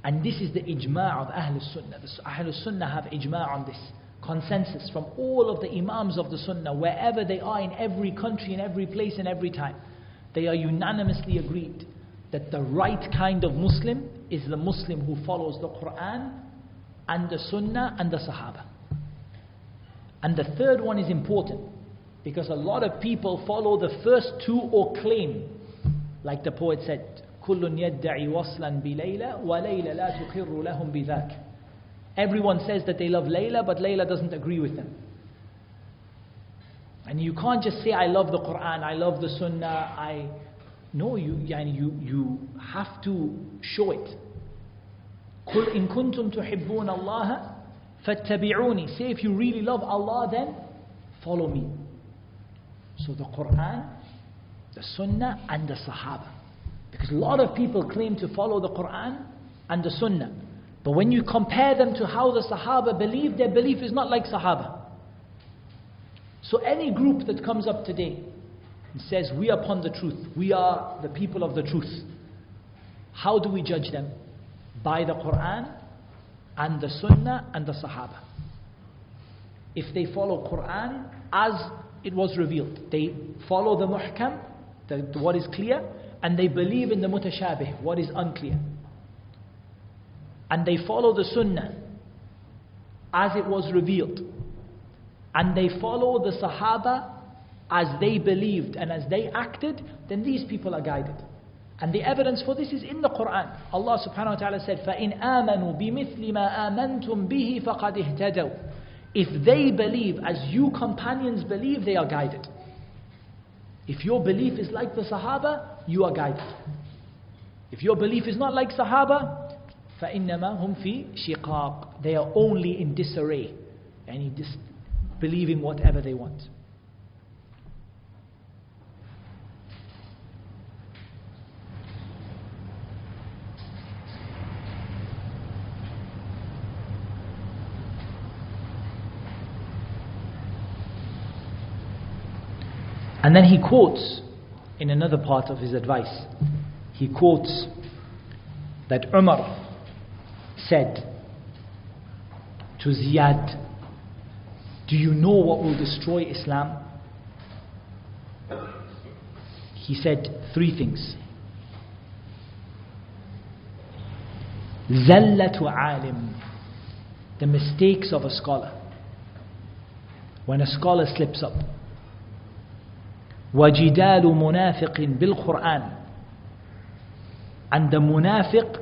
And this is the ijma' of Ahlul Sunnah. The Ahlul Sunnah have ijma' on this. Consensus from all of the Imams of the Sunnah, wherever they are, in every country, in every place, in every time. They are unanimously agreed that the right kind of Muslim is the Muslim who follows the Quran and the Sunnah and the Sahaba. And the third one is important, because a lot of people follow the first two or claim, like the poet said, كل يدعي وصلا بليلى وليلى لا تقر لهم بذاك. Everyone says that they love Layla, but Layla doesn't agree with them. And you can't just say, I love the Quran, I love the Sunnah, No, you have to show it. قل إن كنتم تحبون الله فاتبعوني. Say, if you really love Allah, then follow me. So the Quran, the Sunnah and the Sahaba. Because a lot of people claim to follow the Quran and the Sunnah, but when you compare them to how the Sahaba believe, their belief is not like Sahaba. So any group that comes up today and says, we are upon the truth, we are the people of the truth, how do we judge them? By the Quran and the Sunnah and the Sahaba. If they follow Quran as it was revealed, they follow the muhkam, what is clear, and they believe in the mutashabih, what is unclear. And they follow the Sunnah as it was revealed. And they follow the Sahaba as they believed and as they acted, then these people are guided. And the evidence for this is in the Quran. Allah subhanahu wa ta'ala said, فَإِنْ آمَنُوا بِمِثْلِ مَا آمَنْتُمْ بِهِ فَقَدْ اهْتَدَوْا. If they believe as you companions believe, they are guided. If your belief is like the Sahaba, you are guided. If your belief is not like Sahaba, فَإِنَّمَا هُمْ فِي شِقَاقٍ. They are only in disarray, and just believing whatever they want. And then he quotes in another part of his advice, he quotes that Umar said to Ziyad, do you know what will destroy Islam? He said 3 things. Zallatu alim, the mistakes of a scholar. When a scholar slips up. وَجِدَالُ مُنَافِقٍ بِالْقُرْآنِ, and the munafiq,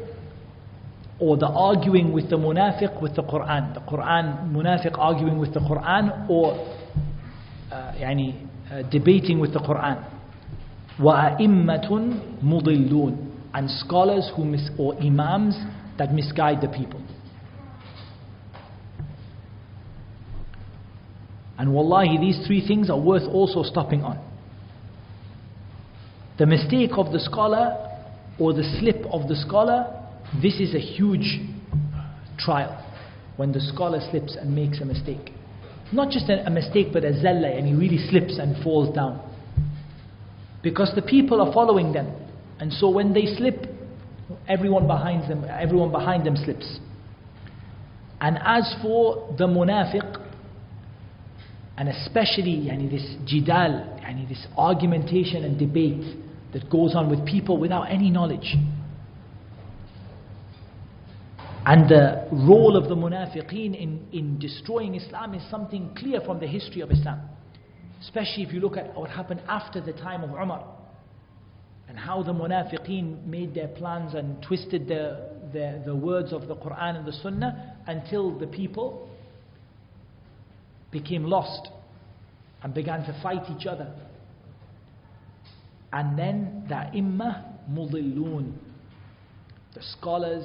or the arguing with the munafiq with the Quran. The Quran, munafiq arguing with the Quran, or debating with the Quran. وَأَئِمَّةٌ مُضِلُّونَ, and scholars or imams that misguide the people. And wallahi, these 3 things are worth also stopping on. The mistake of the scholar, or the slip of the scholar, this is a huge trial. When the scholar slips and makes a mistake. Not just a mistake, but a zalla, and he really slips and falls down. Because the people are following them. And so when they slip, everyone behind them slips. And as for the munafiq, and especially this jidal, this argumentation and debate that goes on with people without any knowledge. And the role of the munafiqeen in destroying Islam is something clear from the history of Islam. Especially if you look at what happened after the time of Umar, and how the munafiqeen made their plans and twisted the words of the Quran and the Sunnah until the people became lost and began to fight each other. And then the Imma Mudillun, the scholars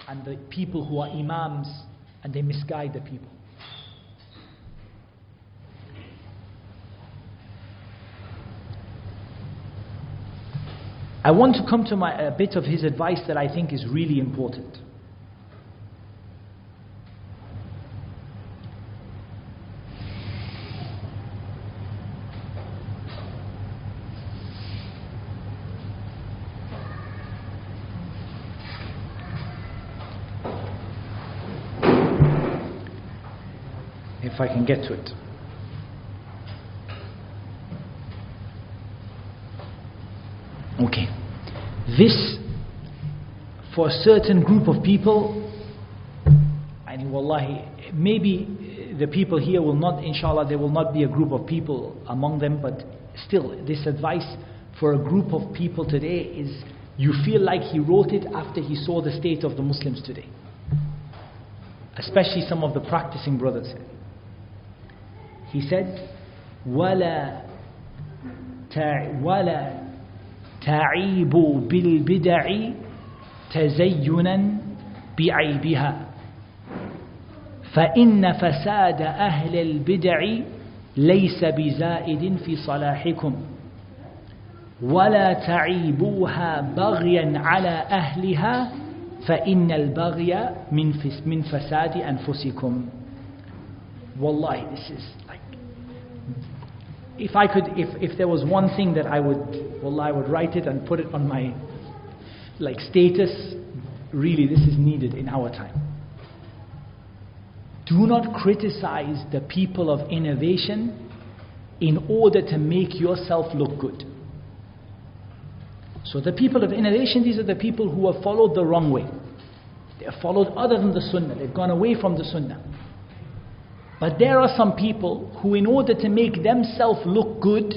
and the people who are imams, and they misguide the people. I want to come to a bit of his advice that I think is really important. If I can get to it. Okay. This, for a certain group of people, and wallahi, maybe the people here will not, inshallah, there will not be a group of people among them, but still, this advice for a group of people today is, you feel like he wrote it after he saw the state of the Muslims today. Especially some of the practicing brothers. He said, وَلَا تعيبوا بالبدع تزينا بعيبها فإن فساد أهل البدع ليس بزائد في صلاحكم ولا تعيبوها بغيا على أهلها فإن البغي من فساد أنفسكم. Wallahi, this is like, if there was one thing that I would write it and put it on my status, really this is needed in our time. Do not criticize the people of innovation in order to make yourself look good. So the people of innovation, these are the people who have followed the wrong way. They have followed other than the Sunnah. They've gone away from the Sunnah. But there are some people who, in order to make themselves look good,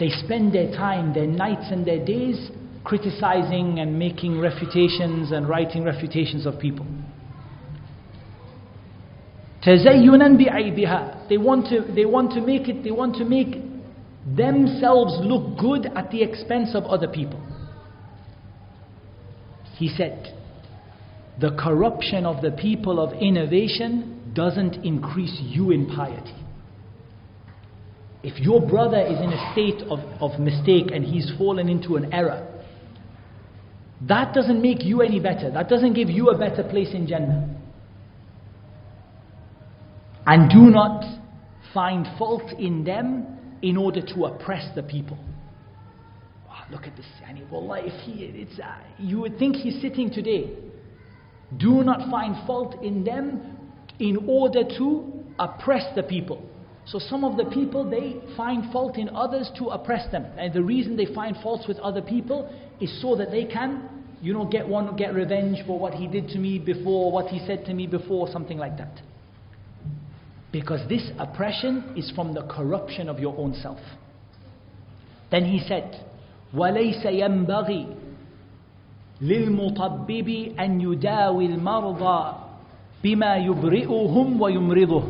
they spend their time, their nights and their days criticizing and making refutations and writing refutations of people. تَزَيُّنًا بِعَيْبِهَا. They want to make themselves look good at the expense of other people. He said, the corruption of the people of innovation doesn't increase you in piety. If your brother is in a state of mistake and he's fallen into an error, that doesn't make you any better. That doesn't give you a better place in Jannah. And do not find fault in them in order to oppress the people. Wow, look at this. Wallah, you would think he's sitting today. Do not find fault in them in order to oppress the people. So some of the people, they find fault in others to oppress them. And the reason they find faults with other people is so that they can, get revenge for what he did to me before, what he said to me before, something like that. Because this oppression is from the corruption of your own self. Then he said, وَلَيْسَ يَنْبَغِي لِلْمُطَبِّبِ أَنْ يُدَاوِي الْمَرْضَى بما يبرئهم ويمرضه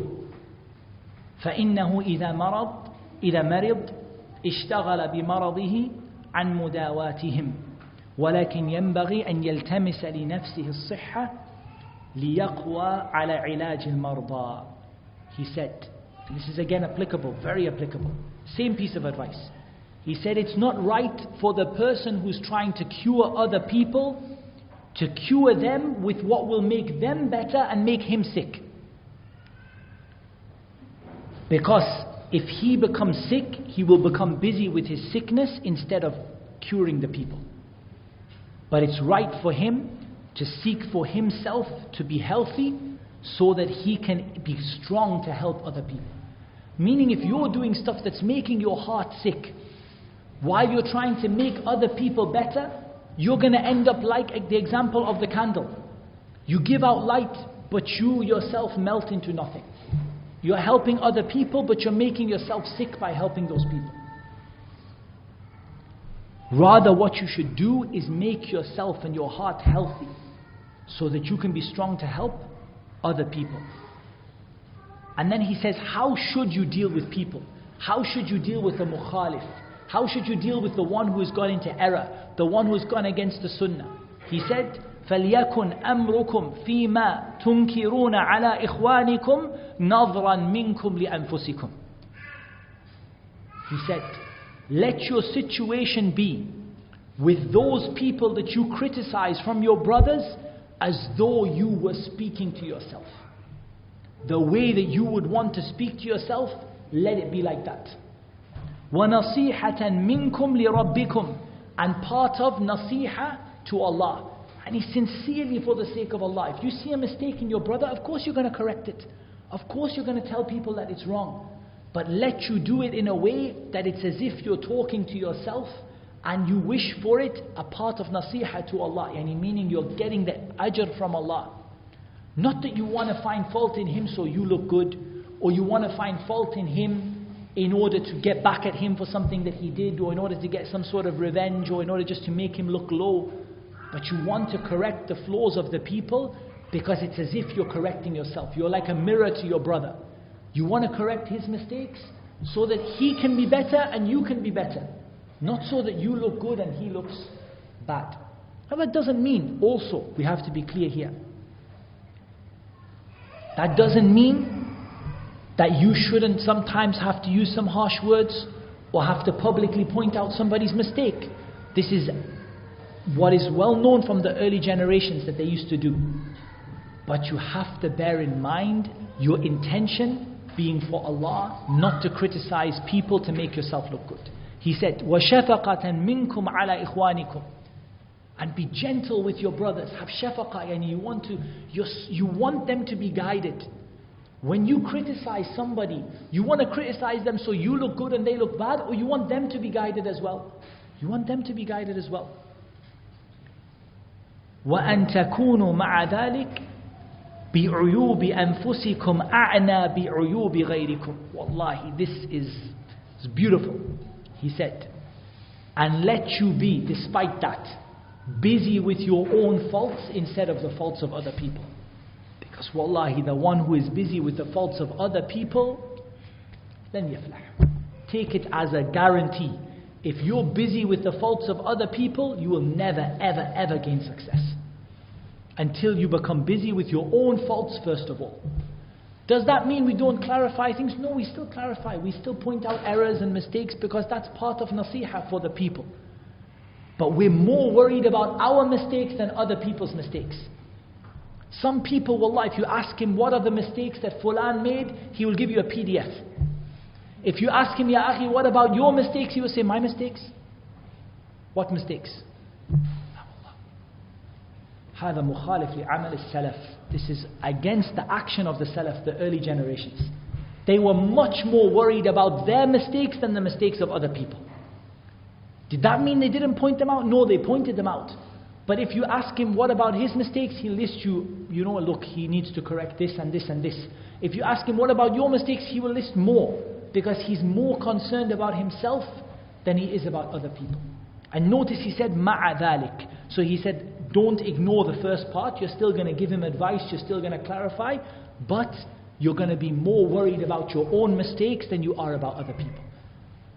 فإنه إذا مرض اشتغل بمرضه عن مداواتهم ولكن ينبغي أن يلتمس لنفسه الصحة ليقوى على علاج المرضى. He said, and this is again applicable, very applicable, same piece of advice. He said it's not right for the person who's trying to cure other people to cure them with what will make them better and make him sick. Because if he becomes sick, he will become busy with his sickness instead of curing the people. But it's right for him to seek for himself to be healthy so that he can be strong to help other people. Meaning, if you're doing stuff that's making your heart sick while you're trying to make other people better, you're going to end up like the example of the candle. You give out light, but you yourself melt into nothing. You're helping other people, but you're making yourself sick by helping those people. Rather, what you should do is make yourself and your heart healthy, so that you can be strong to help other people. And then he says, how should you deal with people? How should you deal with the mukhalif? How should you deal with the one who has gone into error, the one who has gone against the sunnah? He said, فَلْيَكُنْ أَمْرُكُمْ فِي مَا تُنْكِرُونَ عَلَىٰ إِخْوَانِكُمْ نَظْرًا مِنْكُمْ لِأَنفُسِكُمْ. He said, let your situation be with those people that you criticize from your brothers as though you were speaking to yourself. The way that you would want to speak to yourself, let it be like that. وَنَصِيحَةً مِنْكُمْ لِرَبِّكُمْ. And part of nasiha to Allah. And it's sincerely for the sake of Allah. If you see a mistake in your brother, of course you're going to correct it. Of course you're going to tell people that it's wrong. But let you do it in a way that it's as if you're talking to yourself and you wish for it, a part of nasiha to Allah. Yani meaning you're getting the ajr from Allah. Not that you want to find fault in him so you look good, or you want to find fault in him in order to get back at him for something that he did, or in order to get some sort of revenge, or in order just to make him look low. But you want to correct the flaws of the people because it's as if you're correcting yourself. You're like a mirror to your brother. You want to correct his mistakes so that he can be better and you can be better. Not so that you look good and he looks bad. Now that doesn't mean, also, we have to be clear here, that doesn't mean that you shouldn't sometimes have to use some harsh words or have to publicly point out somebody's mistake. This is what is well known from the early generations that they used to do. But you have to bear in mind your intention being for Allah, not to criticize people to make yourself look good. He said, وَشَفَقَةً مِنْكُمْ عَلَىٰ إِخْوَانِكُمْ. And be gentle with your brothers. Have shafaqa, and you want them to be guided. When you criticize somebody, you want to criticize them so you look good and they look bad, or you want them to be guided as well? You want them to be guided as well. وَأَن تَكُونُوا مَعَ ذَلِكَ بِعُيُوبِ أَنفُسِكُمْ أَعْنَى بِعُيُوبِ غَيْرِكُمْ. Wallahi, this is beautiful. He said, and let you be, despite that, busy with your own faults instead of the faults of other people. Because wallahi, the one who is busy with the faults of other people, لن يفلح. Take it as a guarantee. If you're busy with the faults of other people, you will never, ever, ever gain success. Until you become busy with your own faults first of all. Does that mean we don't clarify things? No, we still clarify. We still point out errors and mistakes because that's part of nasiha for the people. But we're more worried about our mistakes than other people's mistakes. Some people, wallah, if you ask him what are the mistakes that Fulan made, he will give you a PDF. If you ask him, Ya akhi, what about your mistakes? He will say, my mistakes? What mistakes? هذا مخالف لعمل السلف. This is against the action of the Salaf, the early generations. They were much more worried about their mistakes than the mistakes of other people. Did that mean they didn't point them out? No, they pointed them out. But if you ask him what about his mistakes, he'll list you, look, he needs to correct this and this and this. If you ask him what about your mistakes, he will list more. Because he's more concerned about himself than he is about other people. And notice he said, مَعَ ذَلِكَ. So he said, don't ignore the first part. You're still going to give him advice. You're still going to clarify. But you're going to be more worried about your own mistakes than you are about other people.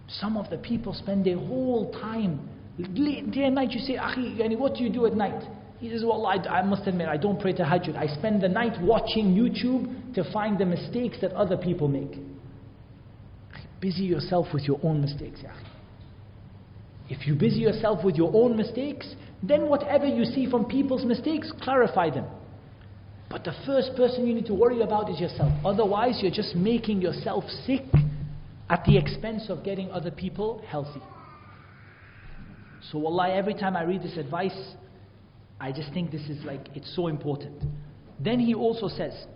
Some of the people spend their whole time, day and night. You say, Akhi, what do you do at night? He says, well, I must admit, I don't pray tahajjud. I spend the night watching YouTube to find the mistakes that other people make. Busy yourself with your own mistakes, ya akhi. If you busy yourself with your own mistakes, then whatever you see from people's mistakes, clarify them. But the first person you need to worry about is yourself. Otherwise, you're just making yourself sick at the expense of getting other people healthy. So wallahi, every time I read this advice, I just think this is it's so important. Then he also says,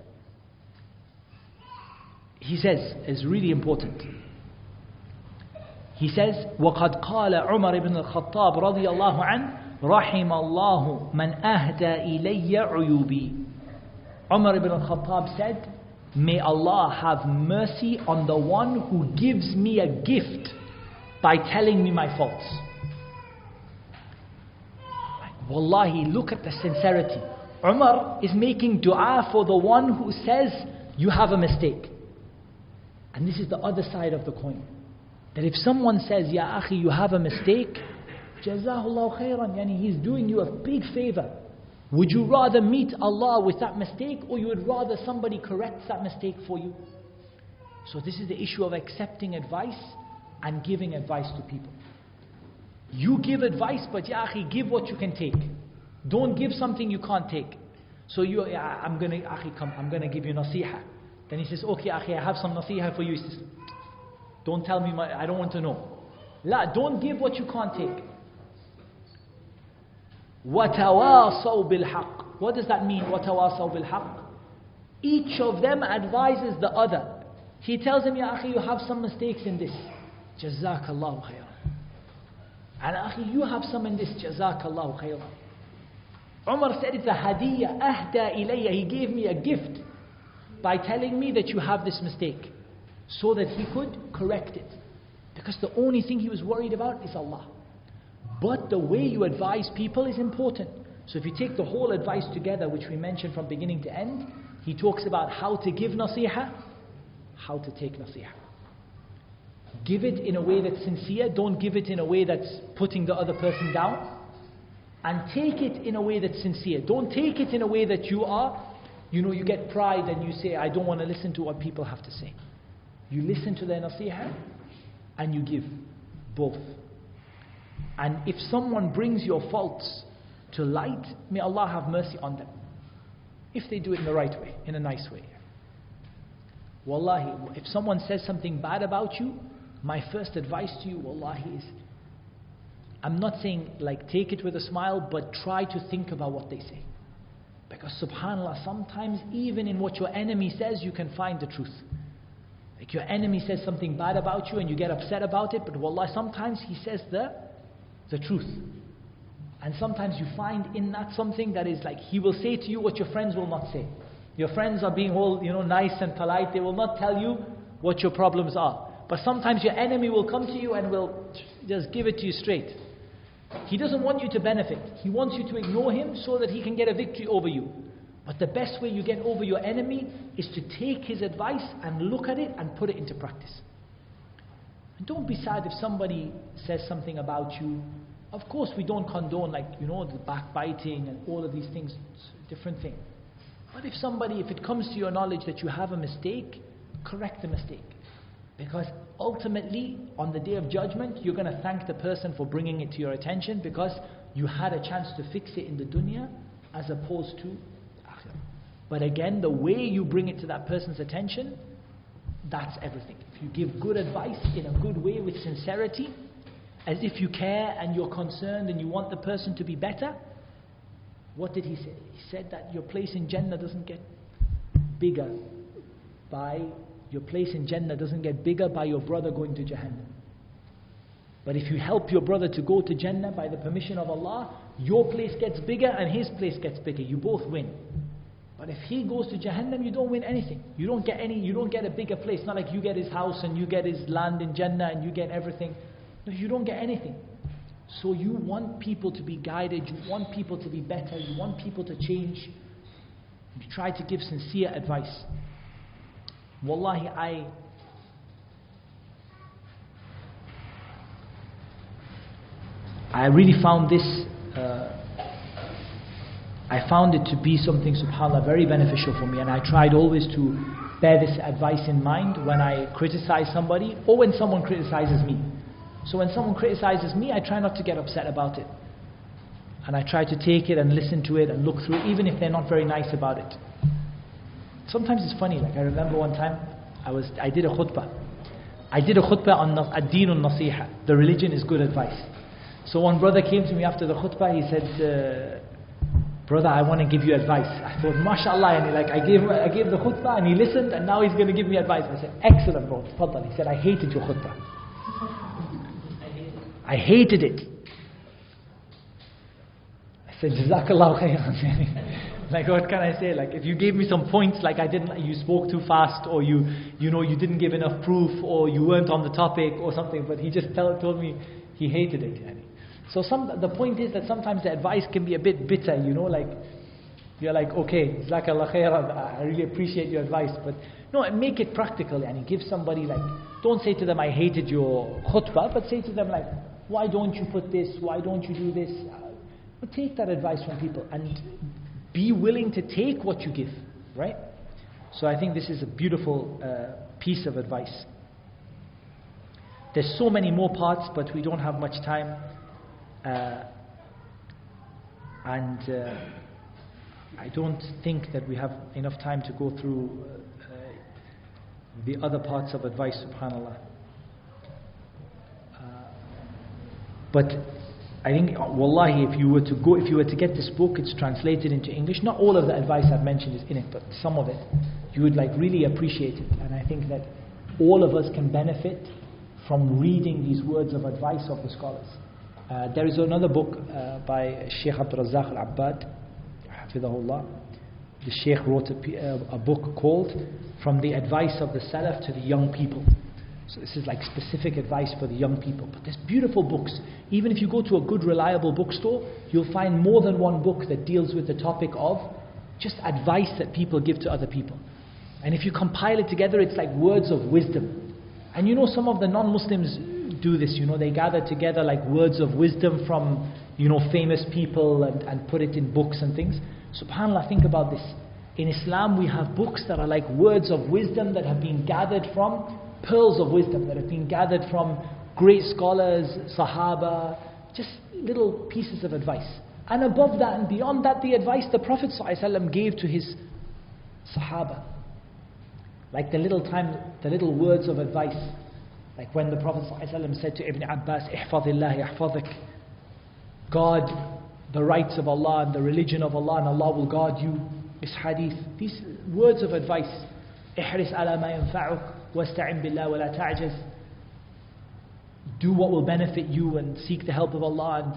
it's really important. He says, وَقَدْ قَالَ عُمَرْ ibn al-Khattab رضي الله عنه رحم الله من أهدى إلي عيوبي. Umar ibn al-Khattab said, may Allah have mercy on the one who gives me a gift by telling me my faults. Wallahi, look at the sincerity. Umar is making dua for the one who says, you have a mistake. And this is the other side of the coin. That if someone says, Ya akhi, you have a mistake, Jazahullahu khairan, yani he's doing you a big favor. Would you rather meet Allah with that mistake, or you would rather somebody corrects that mistake for you? So this is the issue of accepting advice and giving advice to people. You give advice, but ya akhi, give what you can take. Don't give something you can't take. So I'm gonna give you nasiha. Then he says, okay akhi, I have some nasiha for you. He says, don't tell me, I don't want to know. La, don't give what you can't take. وَتَوَاصَوْا بِالْحَقِّ. What does that mean, وَتَوَاصَوْا بِالْحَقِّ? Each of them advises the other. He tells him, Ya akhi, you have some mistakes in this. Jazakallahu khairan. And akhi, you have some in this. Jazakallahu khairan. Umar said it's a hadiyya, ahda ilayya. He gave me a gift by telling me that you have this mistake, so that he could correct it. Because the only thing he was worried about is Allah. But the way you advise people is important. So if you take the whole advice together, which we mentioned from beginning to end, he talks about how to give nasiha, how to take nasiha. Give it in a way that's sincere. Don't give it in a way that's putting the other person down. And take it in a way that's sincere. Don't take it in a way that you get pride and you say, I don't want to listen to what people have to say. You listen to their nasiha and you give both. And if someone brings your faults to light, may Allah have mercy on them. If they do it in the right way, in a nice way. Wallahi, if someone says something bad about you, my first advice to you, wallahi, is, I'm not saying like take it with a smile, but try to think about what they say. Because subhanAllah, sometimes even in what your enemy says, you can find the truth. Like your enemy says something bad about you and you get upset about it, but wallahi, sometimes he says the truth. And sometimes you find in that something that is like, he will say to you what your friends will not say. Your friends are being all nice and polite. They will not tell you what your problems are. But sometimes your enemy will come to you and will just give it to you straight. He doesn't want you to benefit. He wants you to ignore him so that he can get a victory over you. But the best way you get over your enemy is to take his advice and look at it and put it into practice. And don't be sad if somebody says something about you. Of course we don't condone the backbiting and all of these things. It's a different thing. But if it comes to your knowledge that you have a mistake, correct the mistake. Because ultimately, on the day of judgment, you're going to thank the person for bringing it to your attention, because you had a chance to fix it in the dunya as opposed to akhirah. But again, the way you bring it to that person's attention, that's everything. If you give good advice in a good way with sincerity, as if you care and you're concerned and you want the person to be better, what did he say? He said that your place in Jannah doesn't get bigger by your brother going to Jahannam. But if you help your brother to go to Jannah by the permission of Allah, your place gets bigger and his place gets bigger. You both win. But if he goes to Jahannam, you don't win anything. You don't get a bigger place. Not like you get his house and you get his land in Jannah and you get everything. No, you don't get anything. So you want people to be guided, you want people to be better, you want people to change. You try to give sincere advice. Wallahi, I really found this, I found it to be something, subhanAllah, very beneficial for me, and I tried always to bear this advice in mind when I criticize somebody or when someone criticizes me. So when someone criticizes me, I try not to get upset about it. And I try to take it and listen to it and look through it, even if they're not very nice about it. Sometimes it's funny, like I remember one time, I did a khutbah. I did a khutbah on ad-deen nasiha. The religion is good advice. So one brother came to me after the khutbah, he said, brother, I want to give you advice. I thought, mashallah, and I gave the khutbah and he listened and now he's going to give me advice. I said, excellent bro, tfaddal. He said, I hated your khutbah. I hated it. I said, Jazakallahu khairan. Like, what can I say? Like, if you gave me some points, like you spoke too fast, or you didn't give enough proof, or you weren't on the topic, or something. But he just told me he hated it. Yani. So the point is that sometimes the advice can be a bit bitter, like you're like, okay, Jazakallah khairan, I really appreciate your advice, but no, make it practical, and give somebody, like, don't say to them, I hated your khutbah, but say to them, like, why don't you put this, why don't you do this? But take that advice from people, and be willing to take what you give, right? So I think this is a beautiful piece of advice. There's so many more parts, but we don't have much time. I don't think that we have enough time to go through the other parts of advice, subhanAllah. But I think, wallahi, if you were to get this book, it's translated into English. Not all of the advice I've mentioned is in it, but some of it, you would really appreciate it. And I think that all of us can benefit from reading these words of advice of the scholars. There is another book by Sheikh Abdul Razzaq al-Abbad, hafidhahullah. The Sheikh wrote a book called From the Advice of the Salaf to the Young People. So this is like specific advice for the young people. But there's beautiful books. Even if you go to a good, reliable bookstore, you'll find more than one book that deals with the topic of just advice that people give to other people. And if you compile it together, it's like words of wisdom. And some of the non-Muslims do this. They gather together like words of wisdom from, famous people and put it in books and things. SubhanAllah, think about this. In Islam, we have books that are like words of wisdom that have been gathered from pearls of wisdom that have been gathered from great scholars, Sahaba, just little pieces of advice. And above that and beyond that, the advice the Prophet ﷺ gave to his Sahaba. Like the little words of advice. Like when the Prophet ﷺ said to Ibn Abbas, "Ihfadillah yahfadik." Guard the rights of Allah and the religion of Allah, and Allah will guard you. This hadith, these words of advice. "Ihris ala ma yanfa'uk. وَاسْتَعِنْ بِاللَّهِ وَلَا تَعْجَزْ." Do what will benefit you and seek the help of Allah, and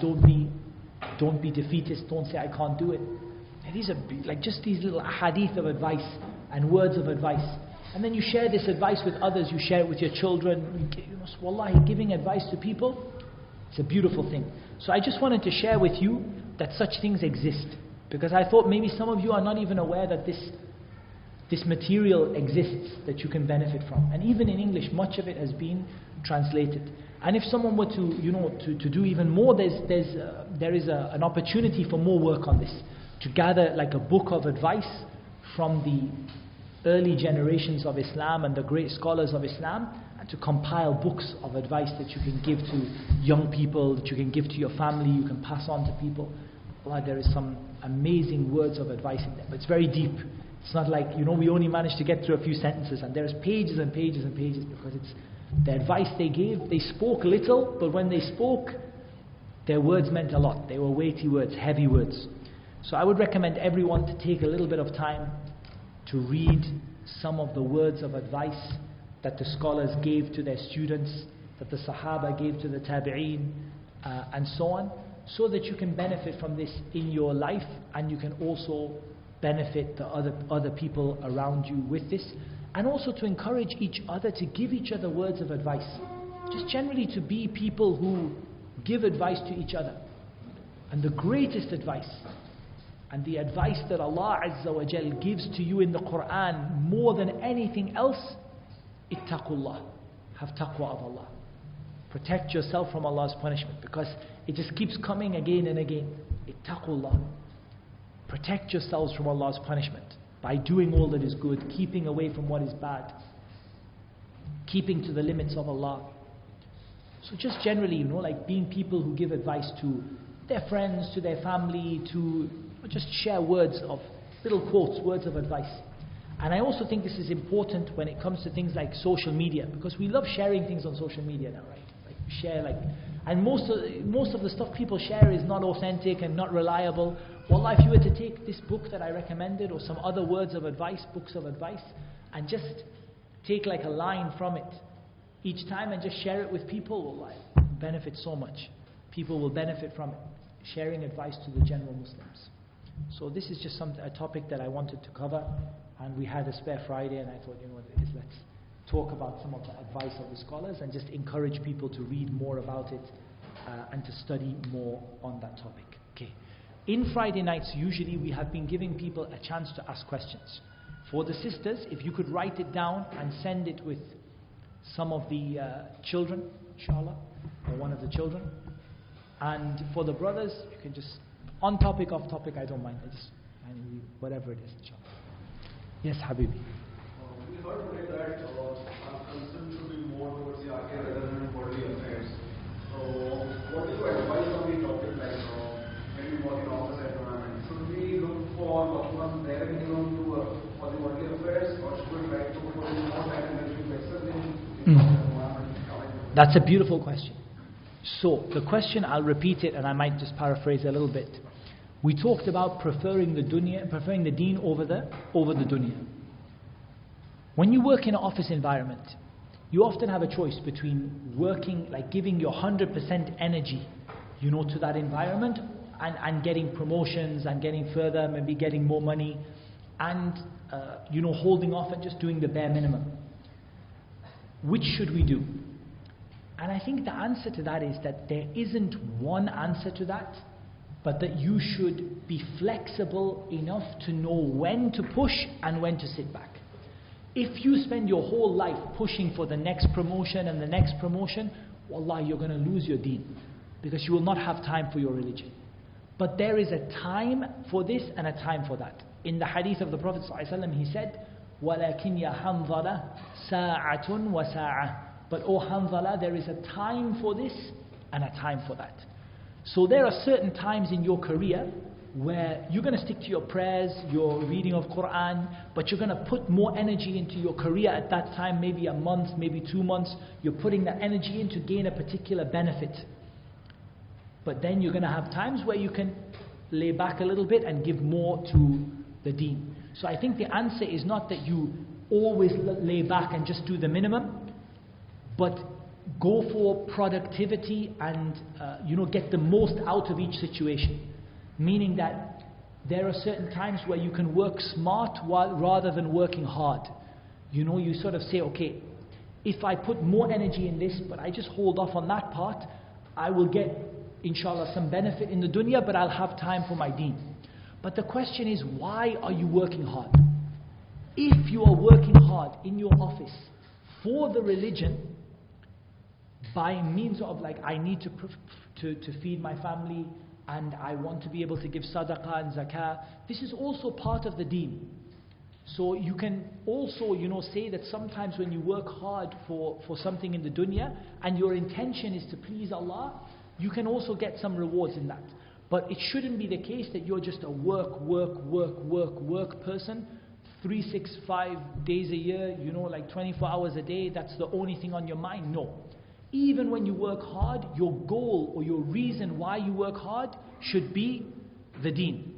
don't be defeatist. Don't say I can't do it. And these are like just these little hadith of advice and words of advice. And then you share this advice with others. You share it with your children. Wallahi, giving advice to people, it's a beautiful thing. So I just wanted to share with you that such things exist, because I thought maybe some of you are not even aware that this material exists that you can benefit from. And even in English, much of it has been translated. And if someone were to do even more, there is an opportunity for more work on this, to gather like a book of advice from the early generations of Islam and the great scholars of Islam, and to compile books of advice that you can give to young people, that you can give to your family, you can pass on to people. Allah, there is some amazing words of advice in there, but it's very deep. It's not like, we only managed to get through a few sentences, and there's pages and pages and pages, because it's the advice they gave. They spoke little, but when they spoke, their words meant a lot. They were weighty words, heavy words. So I would recommend everyone to take a little bit of time to read some of the words of advice that the scholars gave to their students, that the Sahaba gave to the Tabi'een, and so on, so that you can benefit from this in your life, and you can also benefit the other people around you with this, and also to encourage each other to give each other words of advice. Just generally to be people who give advice to each other. And the greatest advice, and the advice that Allah Azza wa Jal gives to you in the Quran more than anything else, ittaqullah. Have taqwa of Allah. Protect yourself from Allah's punishment, because it just keeps coming again and again. Ittaqullah. Protect yourselves from Allah's punishment by doing all that is good, keeping away from what is bad, keeping to the limits of Allah. So just generally, like being people who give advice to their friends, to their family, to just share words of, little quotes, words of advice. And I also think this is important when it comes to things like social media, because we love sharing things on social media now, right? Like we share and most of the stuff people share is not authentic and not reliable. Wallah, if you were to take this book that I recommended, or some other words of advice, books of advice, and just take like a line from it each time and just share it with people, wallah, benefit so much. People will benefit from it, sharing advice to the general Muslims. So this is just a topic that I wanted to cover, and we had a spare Friday, and I thought, let's talk about some of the advice of the scholars and just encourage people to read more about it and to study more on that topic. Okay. In Friday nights, usually we have been giving people a chance to ask questions. For the sisters, if you could write it down and send it with some of the children, inshallah, or one of the children. And for the brothers, you can just, on topic, off topic, I don't mind. Whatever it is, inshallah. Yes, Habibi. We heard today that our concern should be more towards the akhirah rather than worldly affairs. So, what is your advice on the topic like maybe work in office environment? Should we look for one there and for the worldly affairs, or should we try to put in more time and energy to excel in the environment? That's a beautiful question. So, the question, I'll repeat it and I might just paraphrase a little bit. We talked about preferring the deen over the dunya. When you work in an office environment, you often have a choice between working, like giving your 100% energy, to that environment and getting promotions and getting further, maybe getting more money, and holding off and just doing the bare minimum. Which should we do? And I think the answer to that is that there isn't one answer to that, but that you should be flexible enough to know when to push and when to sit back. If you spend your whole life pushing for the next promotion and the next promotion, wallah, you're going to lose your deen, because you will not have time for your religion. But there is a time for this and a time for that. In the hadith of the Prophet ﷺ, he said, وَلَكِنْ يَا حَنْظَلَ سَاعَةٌ وَسَاعَةٌ. But O Hanzala, there is a time for this and a time for that. So there are certain times in your career where you're going to stick to your prayers, your reading of Quran, but you're going to put more energy into your career at that time, maybe a month, maybe 2 months. You're putting that energy in to gain a particular benefit. But then you're going to have times where you can lay back a little bit and give more to the deen. So I think the answer is not that you always lay back and just do the minimum, but go for productivity and get the most out of each situation. Meaning that there are certain times where you can work smart rather than working hard. You sort of say, okay, if I put more energy in this, but I just hold off on that part, I will get, inshallah, some benefit in the dunya, but I'll have time for my deen. But the question is, why are you working hard? If you are working hard in your office for the religion, by means of I need to feed my family, and I want to be able to give sadaqah and zakah, this is also part of the deen. So you can also, say that sometimes when you work hard for something in the dunya, and your intention is to please Allah, you can also get some rewards in that. But it shouldn't be the case that you're just a work person, 365 days a year, 24 hours a day, that's the only thing on your mind. No. Even when you work hard, your goal or your reason why you work hard should be the deen.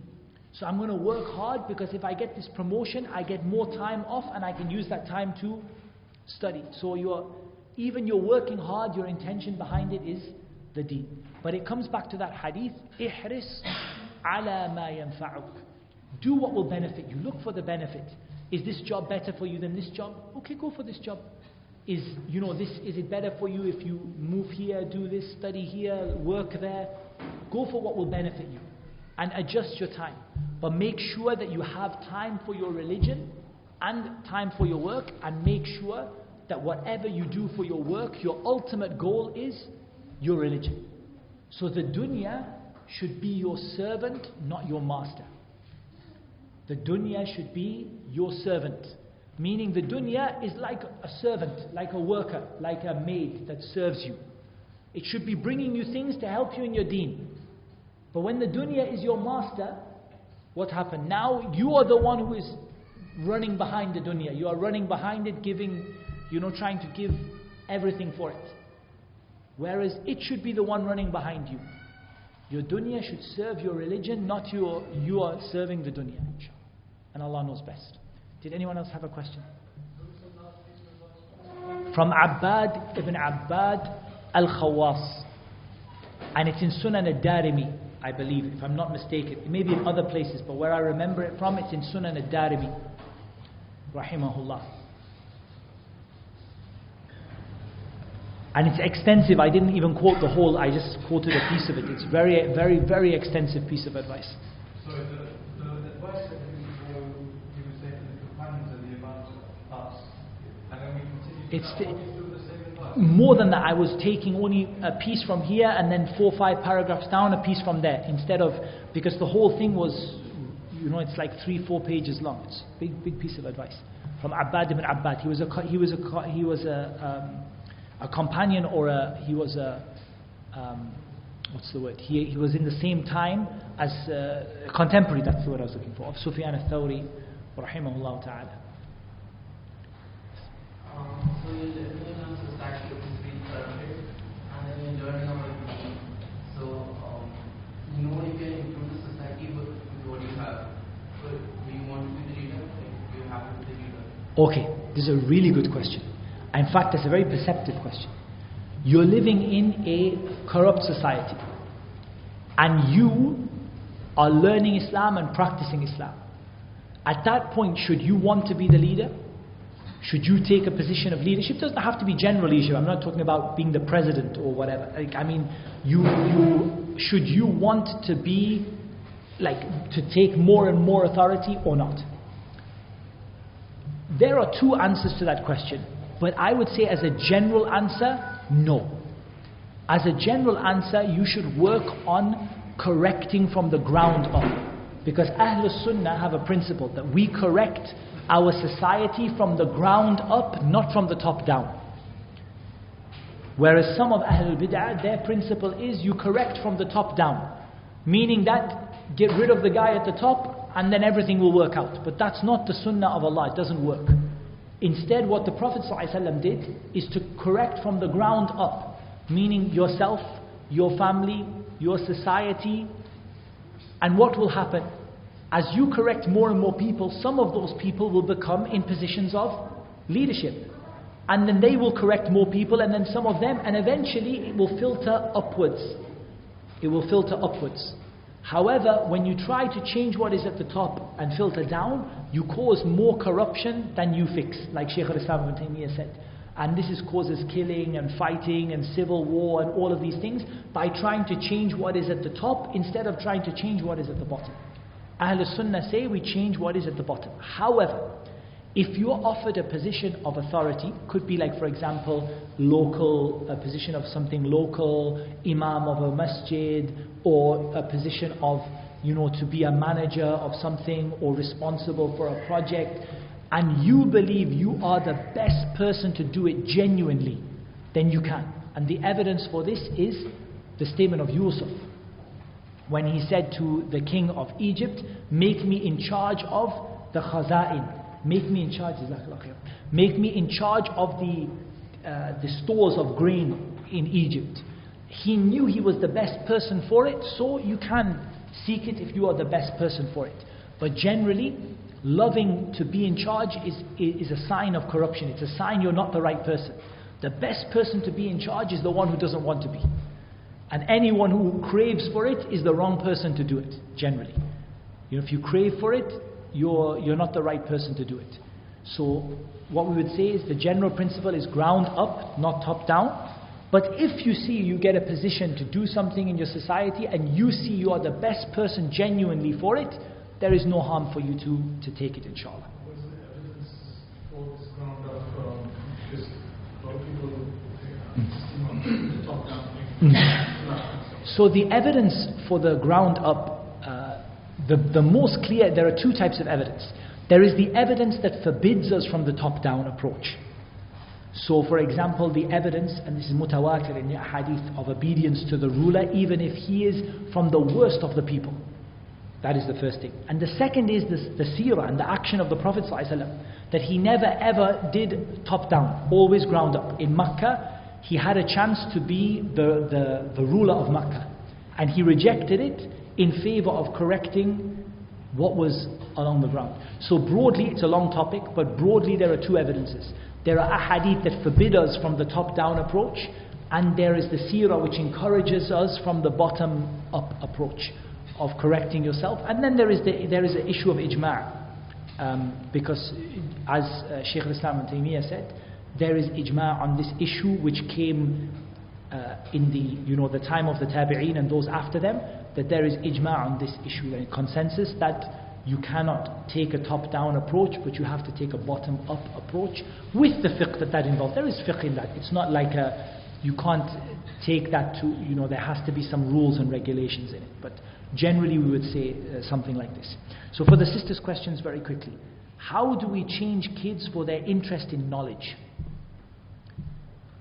So I'm going to work hard because if I get this promotion, I get more time off and I can use that time to study. So you're working hard, your intention behind it is the deen. But it comes back to that hadith, ihris ala ma yanfa'uk. Do what will benefit you. Look for the benefit. Is this job better for you than this job? Okay, go for this job. Is it better for you if you move here, do this, study here, work there? Go for what will benefit you and adjust your time. But make sure that you have time for your religion and time for your work, and make sure that whatever you do for your work, your ultimate goal is your religion. So the dunya should be your servant, not your master. The dunya should be your servant. Meaning the dunya is like a servant, like a worker, like a maid that serves you. It should be bringing you things to help you in your deen. But when the dunya is your master, what happened? Now you are the one who is running behind the dunya. You are running behind it, giving, trying to give everything for it. Whereas it should be the one running behind you. Your dunya should serve your religion, not you are serving the dunya. And Allah knows best. Did anyone else have a question? From Abbad ibn Abbad al-Khawas. And it's in Sunan al-Darimi. I believe, if I'm not mistaken. It may be in other places, but where I remember it from, it's in Sunan al-Darimi, rahimahullah. And it's extensive. I didn't even quote the whole, I just quoted a piece of it. It's very, very, very extensive piece of advice. So the advice that you would say to the companions and the amount of us, and then we continue to do the same advice? More than that, I was taking only a piece from here and then 4 or 5 paragraphs down, a piece from there, instead of, because the whole thing was, it's like 3-4 pages long. It's a big piece of advice from Abbad ibn Abbad. He was a companion, or he was a what's the word? He was in the same time as a contemporary. That's the word I was looking for, of Sufyan al-Thawri, rahimahullah ta'ala. So you're living in a society which is being corrupted, and then you're learning about it. So you know you can improve the society with what you have. But do you want to be the leader? Like, you have to be the leader. Okay, this is a really good question. In fact, it's a very perceptive question. You're living in a corrupt society, and you are learning Islam and practicing Islam. At that point, should you want to be the leader? Should you take a position of leadership? It doesn't have to be general leadership. I'm not talking about being the president or whatever. Should you want to be, to take more and more authority or not? There are 2 answers to that question. But I would say, as a general answer, no. As a general answer, you should work on correcting from the ground up. Because Ahlul Sunnah have a principle that we correct our society from the ground up, not from the top down. Whereas some of Ahlul Bid'ah, their principle is you correct from the top down. Meaning that, get rid of the guy at the top and then everything will work out. But that's not the Sunnah of Allah, it doesn't work. Instead, what the Prophet ﷺ did is to correct from the ground up, meaning yourself, your family, your society. And what will happen? As you correct more and more people, some of those people will become in positions of leadership. And then they will correct more people, and then some of them, and eventually it will filter upwards. It will filter upwards. However, when you try to change what is at the top and filter down, you cause more corruption than you fix, like Shaykh al-Islam ibn Taymiyyah said. And this causes killing and fighting and civil war and all of these things by trying to change what is at the top instead of trying to change what is at the bottom. Ahlul Sunnah say we change what is at the bottom. However, if you are offered a position of authority, could be like, for example, a position of something local, imam of a masjid, or a position of, to be a manager of something or responsible for a project, and you believe you are the best person to do it genuinely, then you can. And the evidence for this is the statement of Yusuf, when he said to the king of Egypt, make me in charge of the khaza'in. Make me in charge of the stores of grain in Egypt. He knew he was the best person for it, so you can seek it if you are the best person for it. But generally, loving to be in charge is a sign of corruption. It's a sign you're not the right person. The best person to be in charge is the one who doesn't want to be. And anyone who craves for it is the wrong person to do it, generally. If you crave for it, you're not the right person to do it. So what we would say is the general principle is ground up, not top down. But if you see you get a position to do something in your society and you see you are the best person genuinely for it, there is no harm for you to take it, inshallah. What's the evidence for this ground up? Because a lot of people top down. So the evidence for the ground up, the most clear, there are 2 types of evidence. There is the evidence that forbids us from the top down approach. So for example, the evidence, and this is mutawatir in the hadith, of obedience to the ruler even if he is from the worst of the people. That is the first thing. And the second is the seerah and the action of the Prophet ﷺ, that he never ever did top down, always ground up. In Makkah, he had a chance to be the ruler of Makkah, and he rejected it in favor of correcting what was along the ground. So broadly, it's a long topic, but broadly there are 2 evidences. There are ahadith that forbid us from the top-down approach, And there is the seerah which encourages us from the bottom up approach of correcting yourself. And then there is the issue of ijma', because as Shaykh al-Islam ibn Taymiyyah said, there is ijma' on this issue which came in the time of the tabi'een and those after them, that there is ijma' on this issue, and consensus that you cannot take a top-down approach, but you have to take a bottom-up approach with the fiqh that involves. There is fiqh in that. It's not like you can't take that to, there has to be some rules and regulations in it. But generally we would say something like this. So for the sisters' questions very quickly. How do we change kids for their interest in knowledge?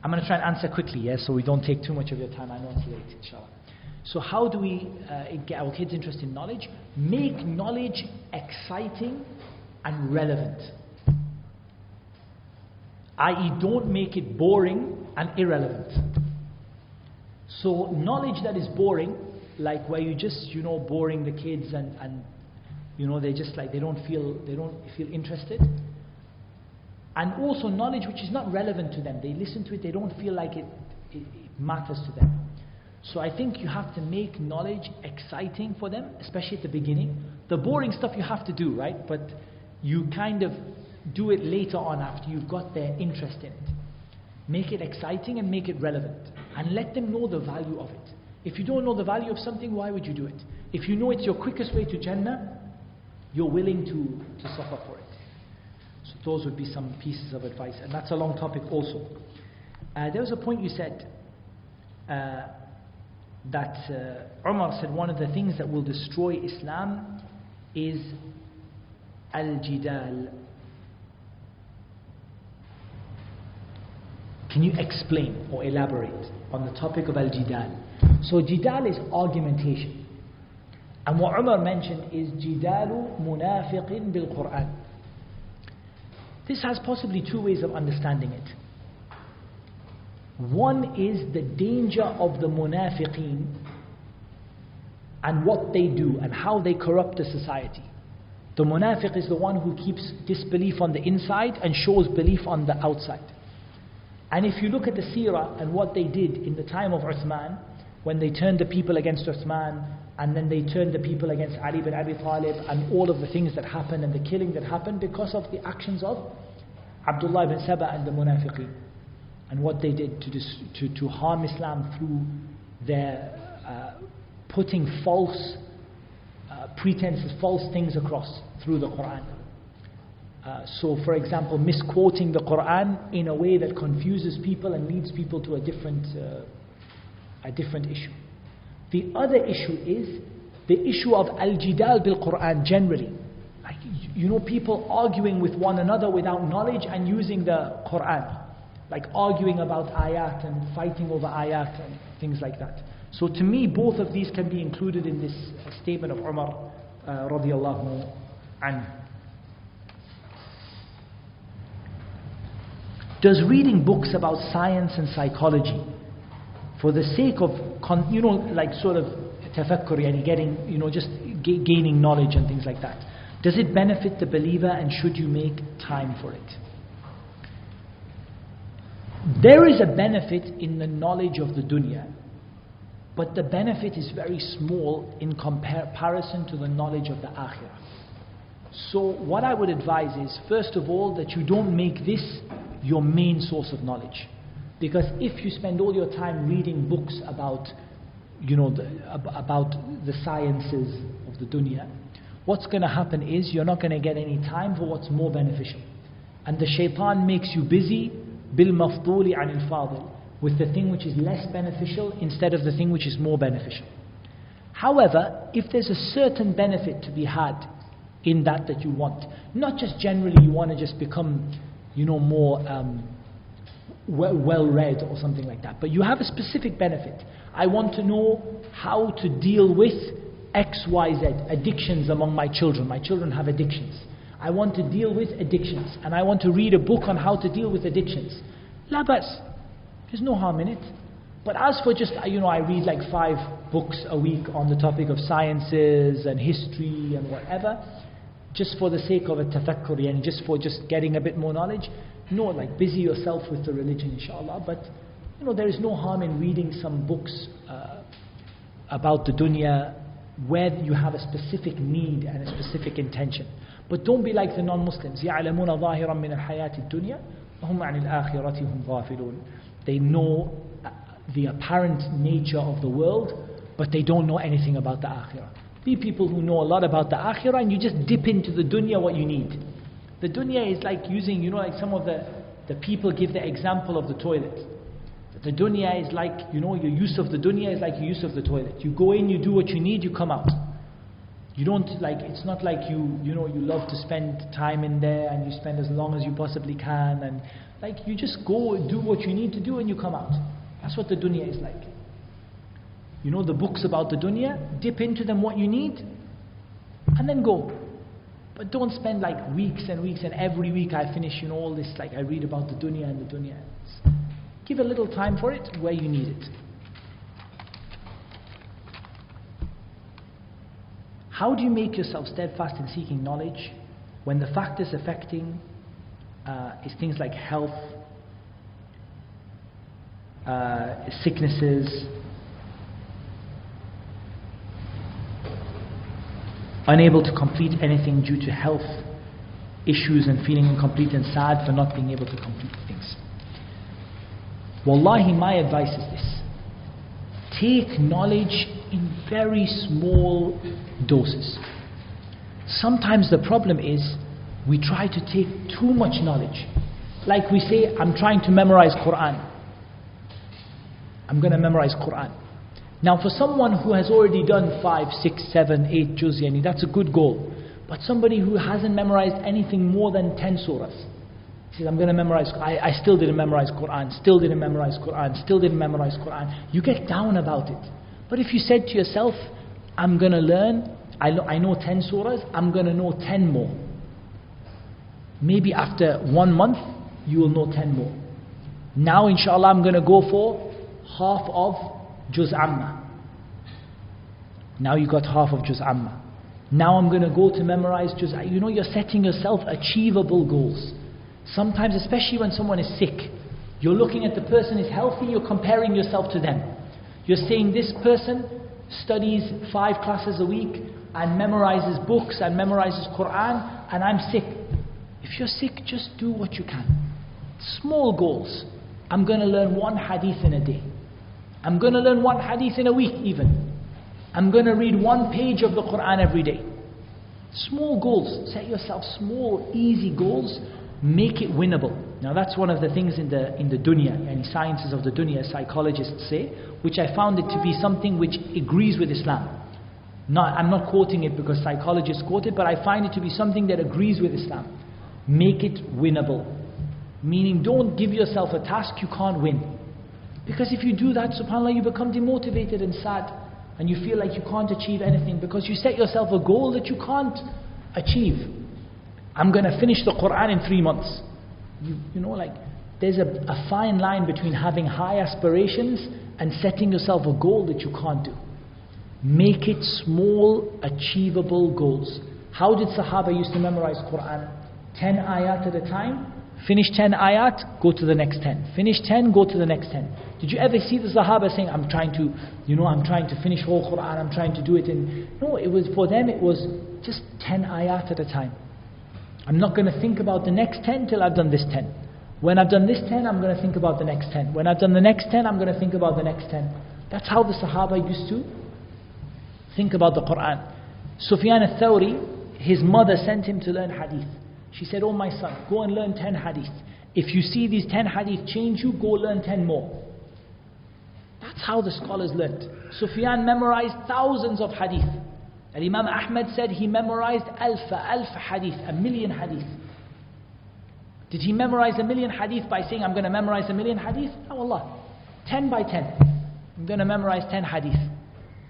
I'm going to try and answer quickly, so we don't take too much of your time. I know it's late, inshallah. So how do we get our kids' interest in knowledge? Make knowledge exciting and relevant. I.e., don't make it boring and irrelevant. So knowledge that is boring, like where you just, boring the kids and they just like, they don't feel interested. And also knowledge which is not relevant to them. They listen to it, they don't feel like it matters to them. So I think you have to make knowledge exciting for them, especially at the beginning. The boring stuff you have to do, right? But you kind of do it later on after you've got their interest in it. Make it exciting and make it relevant. And let them know the value of it. If you don't know the value of something, why would you do it? If you know it's your quickest way to Jannah, you're willing to suffer for it. So those would be some pieces of advice. And that's a long topic also. There was a point you said, that Umar said one of the things that will destroy Islam is al-jidal. Can you explain or elaborate on the topic of al-jidal? So jidal is argumentation. And what Umar mentioned is jidalu munafiqin bil-Qur'an. This has possibly two ways of understanding it. One is the danger of the munafiqeen and what they do and how they corrupt the society. The munafiq is the one who keeps disbelief on the inside and shows belief on the outside. And if you look at the seerah and what they did in the time of Uthman, when they turned the people against Uthman, and then they turned the people against Ali bin Abi Talib, and all of the things that happened and the killing that happened because of the actions of Abdullah ibn Saba and the munafiqeen, and what they did to harm Islam through their putting false pretenses, false things across through the Qur'an. So for example, misquoting the Qur'an in a way that confuses people and leads people to a different issue. The other issue is the issue of al-jidal bil-Qur'an generally. Like, people arguing with one another without knowledge and using the Qur'an. Like arguing about ayat and fighting over ayat and things like that. So to me, both of these can be included in this statement of Umar radiallahu anhu. Does reading books about science and psychology for the sake of, like sort of tafakkur, and getting, just gaining knowledge and things like that, does it benefit the believer, and should you make time for it? There is a benefit in the knowledge of the dunya, but the benefit is very small in comparison to the knowledge of the akhirah. So what I would advise is, first of all, that you don't make this your main source of knowledge. Because if you spend all your time reading books about, about the sciences of the dunya, what's going to happen is you're not going to get any time for what's more beneficial. And the shaitan makes you busy bil-mafduli anil fadil, with the thing which is less beneficial instead of the thing which is more beneficial. However, if there's a certain benefit to be had in that you want, not just generally you want to just become, more well-read or something like that, but you have a specific benefit. I want to know how to deal with X, Y, Z, addictions among my children. My children have addictions. I want to deal with addictions, and I want to read a book on how to deal with addictions. La bas. There's no harm in it. But as for just, I read like 5 books a week on the topic of sciences and history and whatever, just for the sake of a tafakkur, and just getting a bit more knowledge. No, like busy yourself with the religion, inshallah, but there is no harm in reading some books about the dunya where you have a specific need and a specific intention. But don't be like the non-Muslims. يَعْلَمُونَ ظَاهِرًا مِنَ الْحَيَاةِ الدُّنْيَا وَهُمْ عَنِ الْآخِرَةِ هُمْ غَافِلُونَ. They know the apparent nature of the world, but they don't know anything about the akhirah. Be people who know a lot about the akhirah, and you just dip into the dunya what you need. The dunya is like using, like some of the people give the example of the toilet. The dunya is like, your use of the dunya is like your use of the toilet. You go in, you do what you need, you come out. You don't it's not like you love to spend time in there and you spend as long as you possibly can, and you just go and do what you need to do and you come out. That's what the dunya is like. The books about the dunya, dip into them what you need and then go. But don't spend weeks and weeks, and every week I finish all this, I read about the dunya and the dunya. Give a little time for it where you need it. How do you make yourself steadfast in seeking knowledge when the factors affecting is things like health, sicknesses, unable to complete anything due to health issues and feeling incomplete and sad for not being able to complete things? Wallahi, my advice is this: take knowledge in very small doses. Sometimes the problem is we try to take too much knowledge. Like we say, I'm trying to memorize Quran. I'm going to memorize Quran. Now for someone who has already done 5, 6, 7, 8 juz, that's a good goal. But somebody who hasn't memorized anything more than 10 surahs, he says, I'm going to memorize, I still didn't memorize Quran, still didn't memorize Quran, still didn't memorize Quran. You get down about it. But if you said to yourself, I'm going to learn, I know 10 surahs, I'm going to know 10 more. Maybe after 1 month, you will know 10 more. Now inshallah I'm going to go for half of Juz Amma. Now you got half of Juz Amma. Now I'm going to go to memorize Juz. You're setting yourself achievable goals. Sometimes, especially when someone is sick, you're looking at the person is healthy, you're comparing yourself to them. You're saying this person studies 5 classes a week and memorizes books and memorizes Quran, and I'm sick. If you're sick, just do what you can. Small goals. I'm going to learn 1 hadith in a day. I'm going to learn 1 hadith in a week even. I'm going to read 1 page of the Quran every day. Small goals. Set yourself small, easy goals. Make it winnable. Now that's one of the things in the dunya, and sciences of the dunya, psychologists say, which I found it to be something which agrees with Islam. I'm not quoting it because psychologists quote it, but I find it to be something that agrees with Islam. Make it winnable. Meaning, don't give yourself a task you can't win. Because if you do that, subhanAllah, you become demotivated and sad, and you feel like you can't achieve anything because you set yourself a goal that you can't achieve. I'm going to finish the Quran in 3 months. There's a fine line between having high aspirations and setting yourself a goal that you can't do. Make it small, achievable goals. How did Sahaba used to memorize Quran? 10 ayat at a time. Finish 10 ayat, go to the next 10. Finish 10, go to the next 10. Did you ever see the Sahaba saying, I'm trying to finish whole Quran, I'm trying to do it in... No, for them it was just 10 ayat at a time. I'm not going to think about the next 10 till I've done this 10. When I've done this 10, I'm going to think about the next 10. When I've done the next 10, I'm going to think about the next 10. That's how the Sahaba used to think about the Quran. Sufyan al-Thawri, his mother sent him to learn hadith. She said, oh my son, go and learn 10 hadith. If you see these 10 hadith change you, go learn 10 more. That's how the scholars learnt. Sufyan memorized thousands of hadith. And Imam Ahmad said he memorized alf hadith, 1,000,000 hadith. Did he memorize 1,000,000 hadith by saying, I'm going to memorize 1,000,000 hadith? No, Allah. 10 by 10. I'm going to memorize 10 hadith.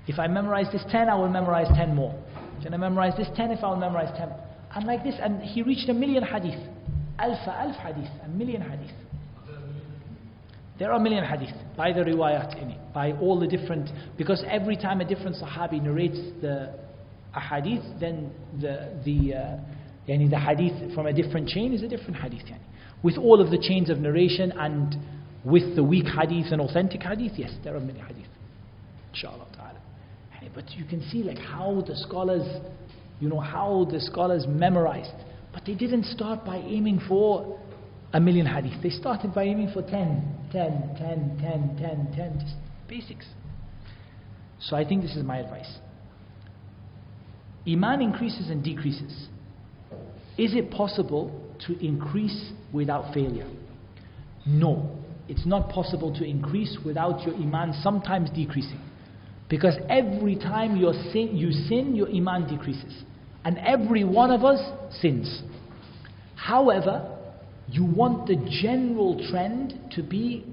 If I memorize this 10, I will memorize 10 more. I'm going to memorize this 10 if I will memorize 10. And like this, and he reached 1,000,000 hadith. Alf hadith, 1,000,000 hadith. There are 1,000,000 hadith by the riwayat in it, by all the different, because every time a different Sahabi narrates the hadith, then the hadith from a different chain is a different hadith. With all of the chains of narration and with the weak hadith and authentic hadith, yes, there are many hadith. Inshallah ta'ala. But you can see like how the scholars, how the scholars memorized. But they didn't start by aiming for 1,000,000 hadith. They started by aiming for 10, just basics. So I think this is my advice. Iman increases and decreases. Is it possible to increase without failure? No, it's not possible to increase without your Iman sometimes decreasing. Because every time you sin, your Iman decreases. And every one of us sins. However, you want the general trend to be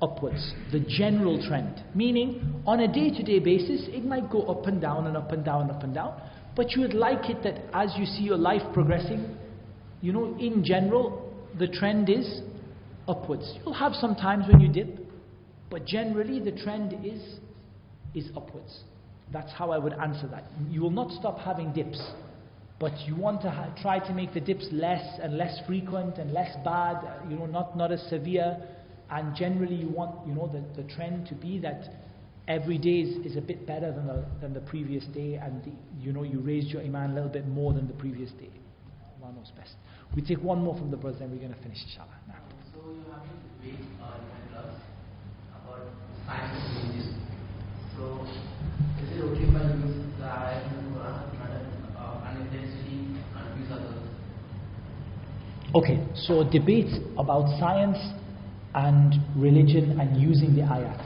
upwards. The general trend. Meaning, on a day-to-day basis, it might go up and down and up and down and up and down. But you would like it that as you see your life progressing, in general, the trend is upwards. You'll have some times when you dip, but generally the trend is upwards. That's how I would answer that. You will not stop having dips, but you want to try to make the dips less and less frequent and less bad, not as severe. And generally you want, the trend to be that every day is a bit better than the previous day, and you raised your Iman a little bit more than the previous day. Allah knows best. We take one more from the brothers, then we're going to finish, inshallah. Nah. So you have to debate in my class about science and religion. So is it okay if I use the ayat in the Quran unintentionally and use others? Okay, so debate about science and religion and using the ayat.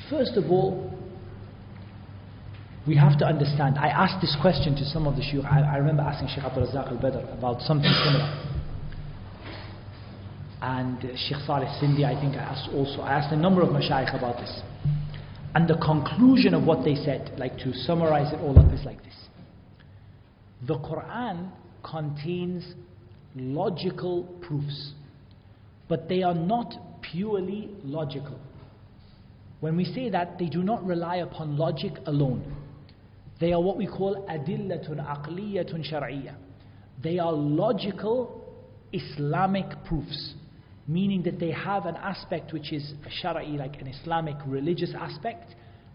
First of all, we have to understand. I asked this question to some of the shuyukh. I remember asking Sheikh Abdul Razak al-Badr about something similar. And Sheikh Saleh Sindhi, I think I asked a number of mashayikh about this. And the conclusion of what they said, like to summarize it all up, is like this. The Quran contains logical proofs, but they are not purely logical. When we say that, they do not rely upon logic alone. They are what we call adillatun aqliyatun shar'iyyah. They are logical Islamic proofs, meaning that they have an aspect which is shar'i, like an Islamic religious aspect,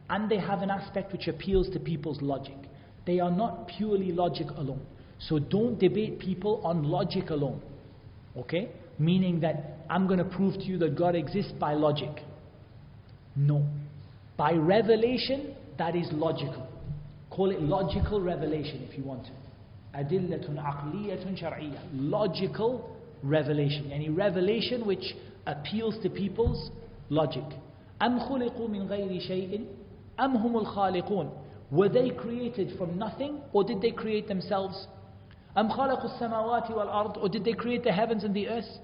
and they have an aspect which appeals to people's logic. They are not purely logic alone. So don't debate people on logic alone. Okay? Meaning that I'm going to prove to you that God exists by logic. No. By revelation, that is logical. Call it logical revelation if you want to. Adillatun aqliyatun shar'iyyah. Logical revelation. Any revelation which appeals to people's logic. Am khuliqu min ghayri shay'in am humul khaliqun. Were they created from nothing, or did they create themselves? Am khalaqu as-samawati wal ard, or did they create the heavens and the earth?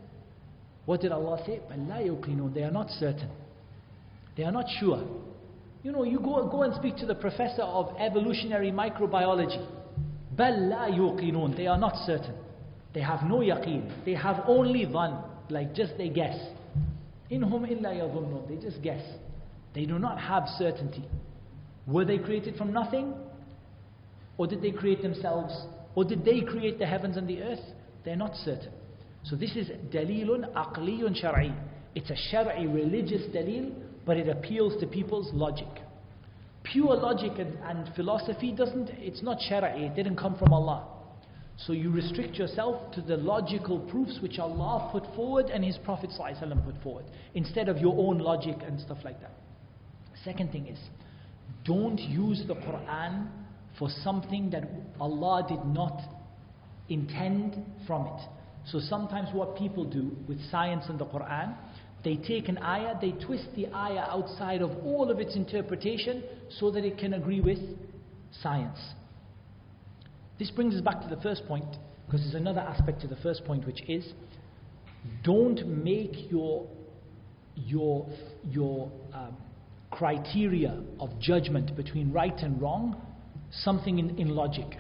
What did Allah say? Bal la yuqinun. They are not certain. They are not sure. You go and speak to the professor of evolutionary microbiology. Bal la yuqinun. They are not certain. They have no yaqeen. They have only dhann, like just they guess. Inhum illa yadhunnun. They just guess. They do not have certainty. Were they created from nothing? Or did they create themselves? Or did they create the heavens and the earth? They are not certain. So this is dalilun aqliyun shar'i. It's a shar'i religious dalil, but it appeals to people's logic. Pure logic and philosophy it's not shar'i, it didn't come from Allah. So you restrict yourself to the logical proofs which Allah put forward and His Prophet ﷺ put forward, instead of your own logic and stuff like that. Second thing is, don't use the Quran for something that Allah did not intend from it. So sometimes what people do with science and the Quran, they take an ayah, they twist the ayah outside of all of its interpretation so that it can agree with science. This brings us back to the first point, because there's another aspect to the first point, which is, don't make your criteria of judgment between right and wrong something in logic.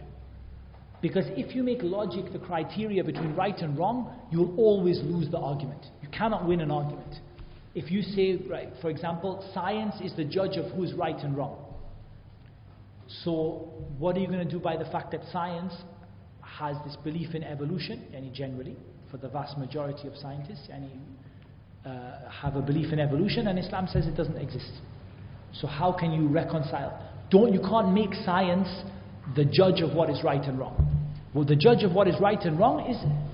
Because if you make logic the criteria between right and wrong, you'll always lose the argument. You cannot win an argument. If you say, right, for example, science is the judge of who's right and wrong. So what are you going to do by the fact that science has this belief in evolution, generally, for the vast majority of scientists, have a belief in evolution, and Islam says it doesn't exist. So how can you reconcile? You can't make science the judge of what is right and wrong. Well, the judge of what is right and wrong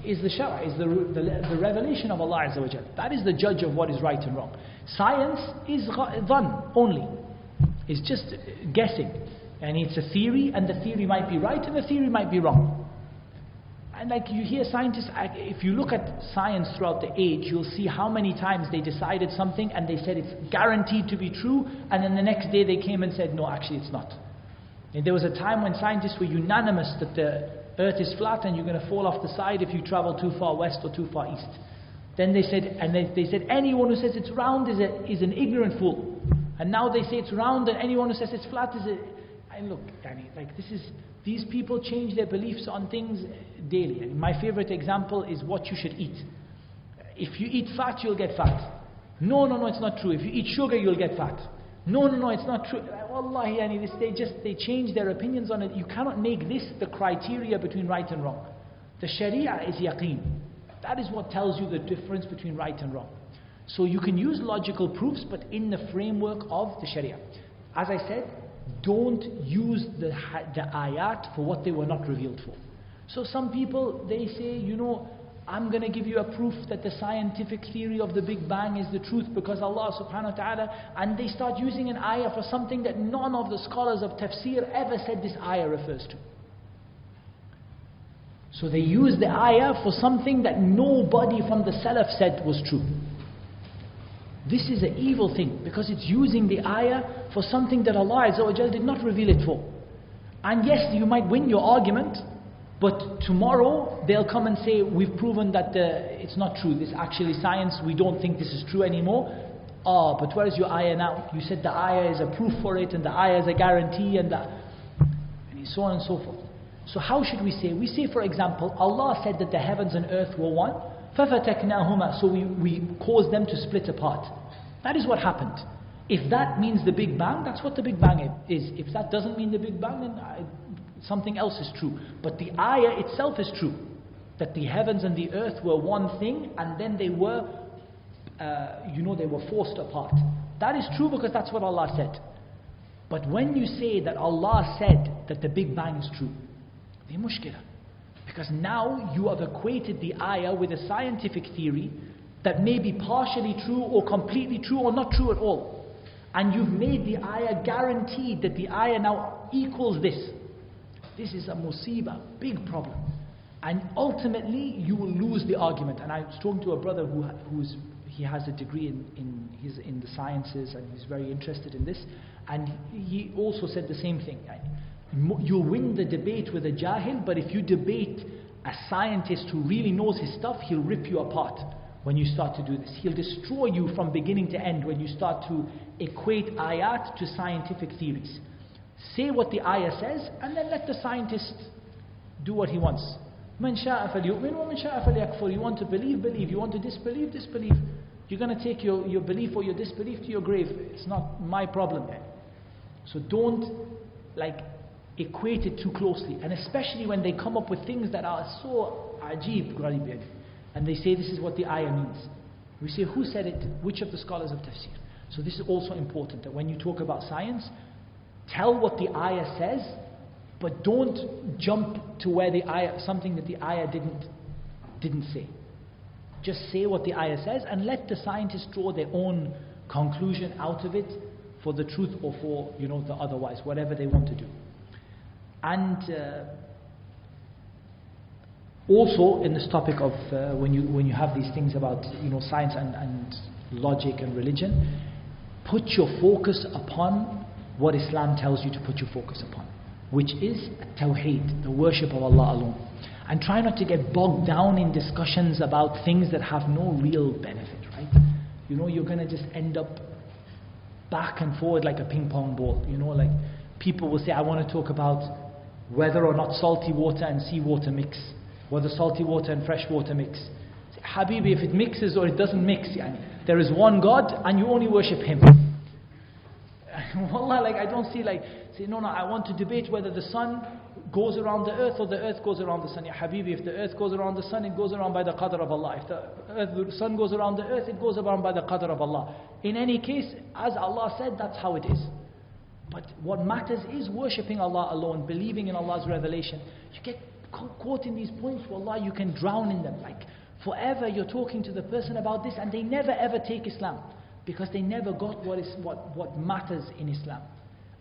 is the Shara, is the revelation of Allah Azza wa Jal. That is the judge of what is right and wrong. Science is dhan only. It's just guessing. And it's a theory, and the theory might be right and the theory might be wrong. And like you hear scientists, if you look at science throughout the age, you'll see how many times they decided something and they said it's guaranteed to be true, and then the next day they came and said, no, actually it's not. And there was a time when scientists were unanimous that the earth is flat and you're going to fall off the side if you travel too far west or too far east. Then they said, anyone who says it's round is an ignorant fool. And now they say it's round, and anyone who says it's flat is a... And look, like these people change their beliefs on things daily. And my favorite example is what you should eat. If you eat fat, you'll get fat. No, it's not true. If you eat sugar, you'll get fat. No, it's not true. Wallahi, they change their opinions on it. You cannot make this the criteria between right and wrong. The Sharia is yaqeen. That is what tells you the difference between right and wrong. So you can use logical proofs, but in the framework of the Sharia. As I said, don't use the ayat for what they were not revealed for. So some people, they say, I'm going to give you a proof that the scientific theory of the Big Bang is the truth because Allah subhanahu wa ta'ala, and they start using an ayah for something that none of the scholars of tafsir ever said this ayah refers to. So they use the ayah for something that nobody from the Salaf said was true. This is an evil thing because it's using the ayah for something that Allah Azza wa Jal did not reveal it for. And yes, you might win your argument, but tomorrow they'll come and say, we've proven that it's not true. This actually science, we don't think this is true anymore. But where is your ayah now? You said the ayah is a proof for it, and the ayah is a guarantee, and so on and so forth. So how should we say? We say, for example, Allah said that the heavens and earth were one. فَفَتَكْنَاهُمَا. So we caused them to split apart. That is what happened. If that means the Big Bang, that's what the Big Bang is. If that doesn't mean the Big Bang, then something else is true. But the ayah itself is true. That the heavens and the earth were one thing, and then they were, they were forced apart. That is true because that's what Allah said. But when you say that Allah said that the Big Bang is true, the mushkila. Because now you have equated the ayah with a scientific theory that may be partially true or completely true or not true at all. And you've made the ayah guaranteed that the ayah now equals this. This is a musibah, big problem. And ultimately you will lose the argument. And I was talking to a brother he has a degree in the sciences, and he's very interested in this. And he also said the same thing. You'll win the debate with a jahil, but if you debate a scientist who really knows his stuff, he'll rip you apart when you start to do this. He'll destroy you from beginning to end when you start to equate ayat to scientific theories. Say what the ayah says, and then let the scientist do what he wants. مَنْ شَاءَ فَلْيُؤْمِنْ وَمَنْ شَاءَ فَلْيَكْفُرْ. You want to believe, believe. You want to disbelieve, disbelieve. You're going to take your belief or your disbelief to your grave. It's not my problem. So don't equate it too closely, and especially when they come up with things that are so ajib, and they say this is what the ayah means. We say, who said it? Which of the scholars of tafsir? So this is also important, that when you talk about science, tell what the ayah says, but don't jump to where the ayah, something that the ayah didn't say. Just say what the ayah says, and let the scientists draw their own conclusion out of it for the truth or for the otherwise, whatever they want to do. And also in this topic of when you have these things about science and logic and religion, put your focus upon what Islam tells you to put your focus upon, which is Tawheed, the worship of Allah alone. And try not to get bogged down in discussions about things that have no real benefit, right? You're going to just end up back and forward like a ping pong ball. Like people will say, I want to talk about whether or not salty water and seawater mix, whether salty water and fresh water mix. Say, Habibi, if it mixes or it doesn't mix, there is one God and you only worship Him. Wallah, I don't see say, no, I want to debate whether the sun goes around the earth or the earth goes around the sun. Ya Habibi, if the earth goes around the sun, it goes around by the qadr of Allah. If the sun goes around the earth, it goes around by the qadr of Allah. In any case, as Allah said, that's how it is. But what matters is worshipping Allah alone, believing in Allah's revelation. You get caught in these points, wallah, you can drown in them. Like forever you're talking to the person about this and they never ever take Islam because they never got what matters in Islam.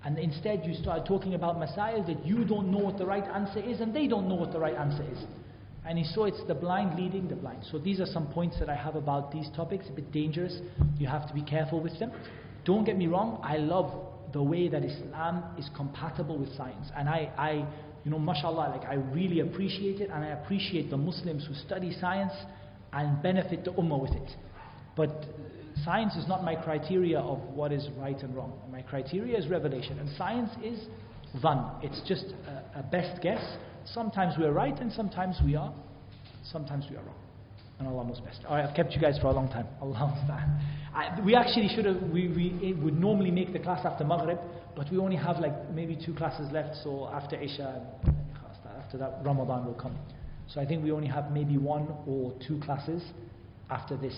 And instead you start talking about masail that you don't know what the right answer is and they don't know what the right answer is. And so it's the blind leading the blind. So these are some points that I have about these topics, a bit dangerous. You have to be careful with them. Don't get me wrong, I love the way that Islam is compatible with science. And I mashallah, like I really appreciate it, and I appreciate the Muslims who study science and benefit the ummah with it. But science is not my criteria of what is right and wrong. My criteria is revelation, and science is dhann. It's just a best guess. Sometimes we are right, and sometimes we are wrong. And Allah knows best. Alright, I've kept you guys for a long time. Allah. We actually should have. We would normally make the class after Maghrib, but we only have like maybe 2 classes left. So after Isha, after that Ramadan will come. So I think we only have maybe 1 or 2 classes after this,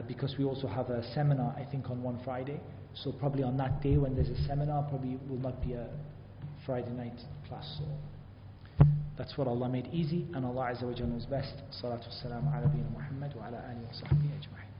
because we also have a seminar, I think, on one Friday. So probably on that day when there's a seminar, probably will not be a Friday night class. So that's what Allah made easy, and Allah Azza wa Jalla knows best. Salatu wassalam ala nabiyyina Muhammad wa ala alihi wa sahbihi ajma'in.